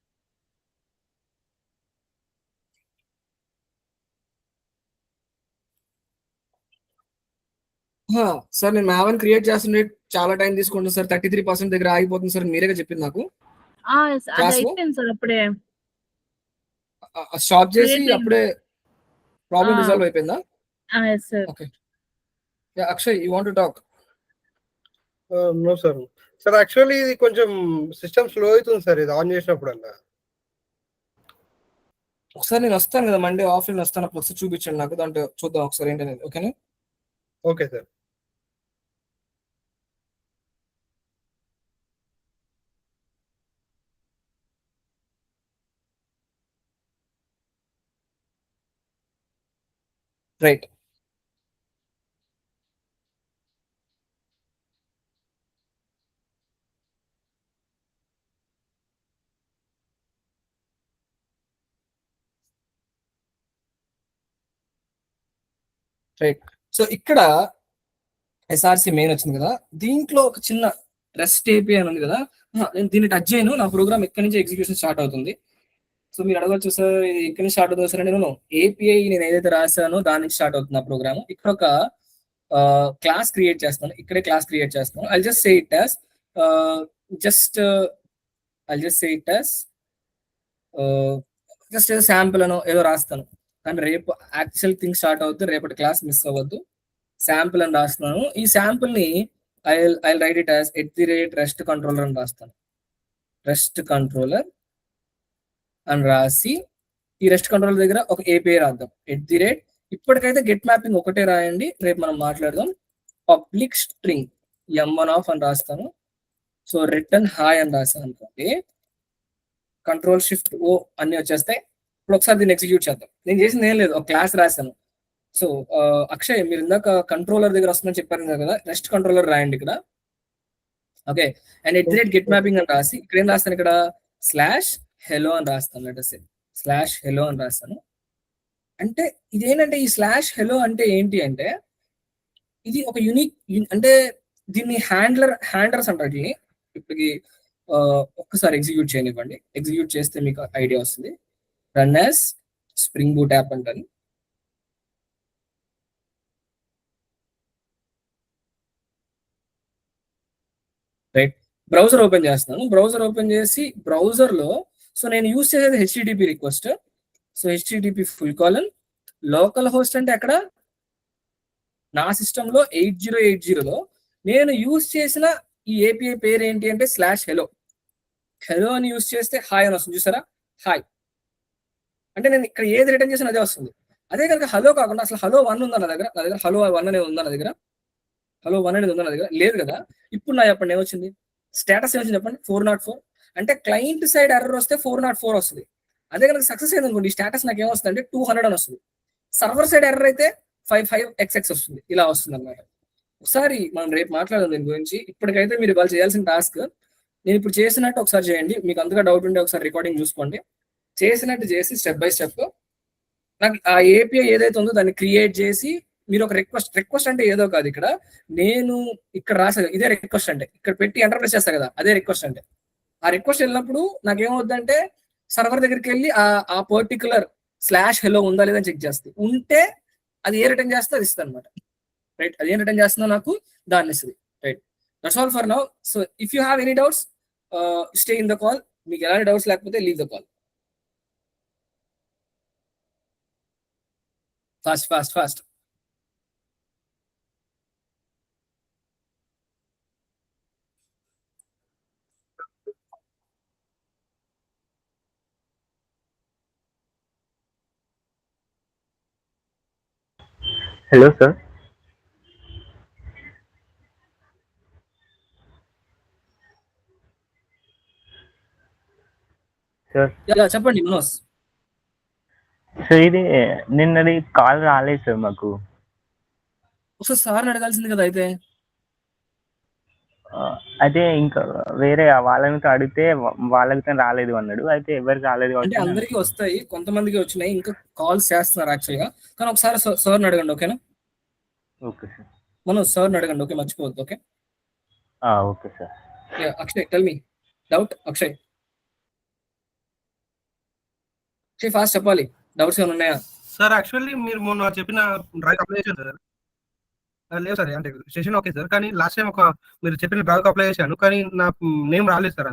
సార్ నేను మ్యావన్ క్రియేట్ చేస్తుండే చాలా టైం తీసుకుంటుంది సార్, 33% దగ్గర ఆగిపోతుంది సార్, మీరేగా చెప్పింది నాకు. అది అయిపోయింది సార్ అప్పుడే. స్టాప్ చేసి Create అయింది. అప్పుడే ప్రాబ్లం Ah. రిజాల్వ్ అయిపోయిందా? Yes sir. Okay. Akshay, you want to talk? No sir. Sir actually ఇది కొంచెం సిస్టమ్ స్లో అవుతుంది సార్, ఇది ఆన్ చేసినప్పుడల్లా. ఒకసారి నేను వస్తాను కదా మండే ఆఫ్లైన్ వస్తాను, అప్పుడు ఒకసారి చూపించండి నాకు, దాంట్లో చూద్దాం ఒకసారి ఏంటనేది, ఓకేనా? Okay sir. Right. Right. So ఇక్కడ ఎస్ఆర్సి మెయిన్ వచ్చింది కదా, దీంట్లో ఒక చిన్న రెస్ట్ ఏపీఐ అని ఉంది కదా, నేను దీన్ని టచ్ చేయను, నా ప్రోగ్రామ్ ఎక్కడి నుంచి ఎగ్జిక్యూషన్ స్టార్ట్ అవుతుంది. సో మీరు అడగచ్చు సార్ ఇది ఎక్కడి నుంచి స్టార్ట్ అవుతుంది సార్ అంటే, నేను ఏపీఐ నేను ఏదైతే రాశానో దాని నుంచి స్టార్ట్ అవుతుంది ఆ ప్రోగ్రామ్. ఇక్కడ ఒక క్లాస్ క్రియేట్ చేస్తాను, ఇక్కడే క్లాస్ క్రియేట్ చేస్తాను. I just say it as just ఏదో శాంపుల్ అనో ఏదో రాస్తాను, కానీ రేపు యాక్చువల్ థింగ్ స్టార్ట్ అవుతుంది, రేపటి క్లాస్ మిస్ అవ్వద్దు. శాంపుల్ అని రాస్తున్నాను. ఈ శాంపుల్ ని I right it as @REST controller అని రాస్తాను. రెస్ట్ కంట్రోలర్ అని రాసి ఈ రెస్ట్ కంట్రోలర్ దగ్గర ఒక ఏపీఐ రాద్దాం. ఇప్పటికైతే గెట్ మ్యాపింగ్ ఒకటే రాయండి, రేపు మనం మాట్లాడదాం. పబ్లిక్ స్ట్రింగ్ m1 ఆఫ్ అని రాస్తాను. సో రిటర్న్ హాయ్ అని రాస్తాను అనుకోండి, Ctrl+Shift+O అన్ని వచ్చేస్తాయి. ఇప్పుడు ఒకసారి దీన్ని ఎగ్జిక్యూట్ చేద్దాం. నేను చేసింది ఏం లేదు, ఒక క్లాస్ రాశాను. సో అక్షయ్, మీరు ఇందాక కంట్రోలర్ దగ్గర వస్తుందని చెప్పారు కదా, రెస్ట్ కంట్రోలర్ రాయండి ఇక్కడ, ఓకే? అండ్ @get mapping అని రాసి ఇక్కడ ఏం రాస్తాను, ఇక్కడ /hello అని రాస్తాను. /hello అని రాస్తాను. అంటే ఇదేంటంటే ఈ /hello అంటే ఏంటి అంటే, ఇది ఒక యూనిక్, అంటే దీన్ని హ్యాండర్స్ అంటారు దీన్ని. ఇప్పటికి ఒక్కసారి ఎగ్జిక్యూట్ చేయనివ్వండి. ఎగ్జిక్యూట్ చేస్తే మీకు ఐడియా వస్తుంది. Run as spring boot app అంటాను. బ్రౌజర్ ఓపెన్ చేస్తున్నాను. బ్రౌజర్ ఓపెన్ చేసి బ్రౌజర్లో సో నేను యూజ్ చేసేది HTTP request. So HTTP :, local host అంటే అక్కడ నా సిస్టంలో 8080లో నేను యూజ్ చేసిన ఈ ఏపీఐ పేరు ఏంటి అంటే /hello. హెలో అని యూజ్ చేస్తే హాయ్ అని వస్తుంది, చూసారా? హాయ్ అంటే నేను ఇక్కడ ఏది రిటర్న్ చేసినా అదే వస్తుంది. అదే కనుక హలో కాకుండా అసలు హలో 1 ఉందా నా దగ్గర హలో 1 అనేది ఉందా నా దగ్గర? హలో 1 అనేది ఉందా నా దగ్గర? లేదు కదా. ఇప్పుడు నా చెప్పండి ఏమొచ్చింది? స్టేటస్ ఏమొచ్చింది చెప్పండి? 404. అంటే క్లయింట్ సైడ్ ఎర్రర్ వస్తే 404 వస్తుంది. అదే కనుక సక్సెస్ అయింది అనుకోండి, స్టేటస్ నాకు ఏమొస్తుంది అంటే 200 అని వస్తుంది. సర్వర్ సైడ్ ఎర్రర్ అయితే 55xx వస్తుంది. ఇలా వస్తుంది అన్నమాట. ఒకసారి మనం రేపు మాట్లాడదాం దీని గురించి. ఇప్పటికైతే మీరు వాళ్ళు చేయాల్సిన టాస్క్ నేను ఇప్పుడు చేసినట్టు ఒకసారి చేయండి. మీకు అంతగా డౌట్ ఉంటే ఒకసారి రికార్డింగ్ చూసుకోండి. చేసినట్టు చేసి స్టెప్ బై స్టెప్ నాకు ఆ ఏపీఐ ఏదైతే ఉందో దాన్ని క్రియేట్ చేసి మీరు ఒక రిక్వెస్ట్ అంటే ఏదో కాదు, ఇక్కడ నేను ఇక్కడ రాసా ఇదే రిక్వెస్ట్ అంటే ఇక్కడ పెట్టి ఎంటర్ ప్రెస్ చేస్తా కదా, అదే రిక్వెస్ట్ అంటే. ఆ రిక్వెస్ట్ వెళ్ళినప్పుడు నాకేమవుద్దంటే సర్వర్ దగ్గరికి వెళ్ళి ఆ పర్టికులర్ /hello ఉందా లేదా చెక్ చేస్తే ఉంటే అది ఏ రిటర్న్ చేస్తే అది ఇస్తుంది అనమాట. రైట్, అది ఏం రిటర్న్ చేస్తుందో నాకు దాన్ని ఇస్తుంది. Right, that's all for now. So if you have any doubts stay in the call. మీకు ఎలాంటి డౌట్స్ లేకపోతే leave the call. Fast. Hello, sir. Sir, చెప్పండి మనోజ్. సార్ ఇది నిన్నది కాల్ రాలేదు సార్ మాకు. ఒకసారి సార్ని అడగాల్సింది కదా అయితే. అయితే ఇంకా వేరే వాళ్ళని అడిగితే వాళ్ళకి రాలేదు అన్నాడు. అయితే ఎవరికి రాలేదు అంటే కాబట్టి అందరికీ వస్తాయి, కొంతమందికి వచ్చినాయి, ఇంకా కాల్స్ చేస్తున్నారు యాక్చువల్గా. కానీ ఒకసారి సార్ని అడగండి, ఓకేనా? Okay sir. మనోజ్ సార్ని అడగండి, ఓకే? మర్చిపోవద్దు, okay? Okay sir. Akshay tell me doubt. Akshay fast చెప్పాలి, డౌట్స్ ఏమైనా ఉన్నాయా? సార్ యాక్చువల్లీ మీరు మొన్న చెప్పిన డ్రైవ్ అప్లై చేశాను సార్. లేదు సార్, అంటే సెషన్ ఓకే సార్, కానీ లాస్ట్ టైం మీరు చెప్పిన డ్రైవ్ అప్లై చేశాను, కానీ నా నేమ్ రాలేదు సార్.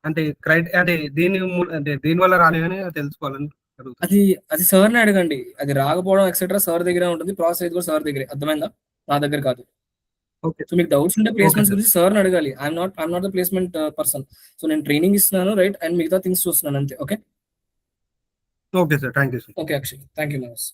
అంటే దీని వల్ల రాలేదని తెలుసుకోవాలని అది సార్ని అడగండి. అది రాకపోవడం ఎక్సెట్రా సార్ దగ్గర ఉంటుంది, ప్రాసెస్ అయితే కూడా సార్ దగ్గరే. అర్థమైందా? నా దగ్గర కాదు. ఓకే. సో మీకు డౌట్స్ ఉంటే ప్లేస్మెంట్స్ గురించి సార్ని అడగాలి. I'm not the placement person. So నేను ట్రైనింగ్ ఇస్తున్నాను, రైట్, అండ్ మిగతా థింగ్స్ చూస్తున్నాను అంతే. Okay okay sir, thank you sir. Okay Akshay, thank you Manoj.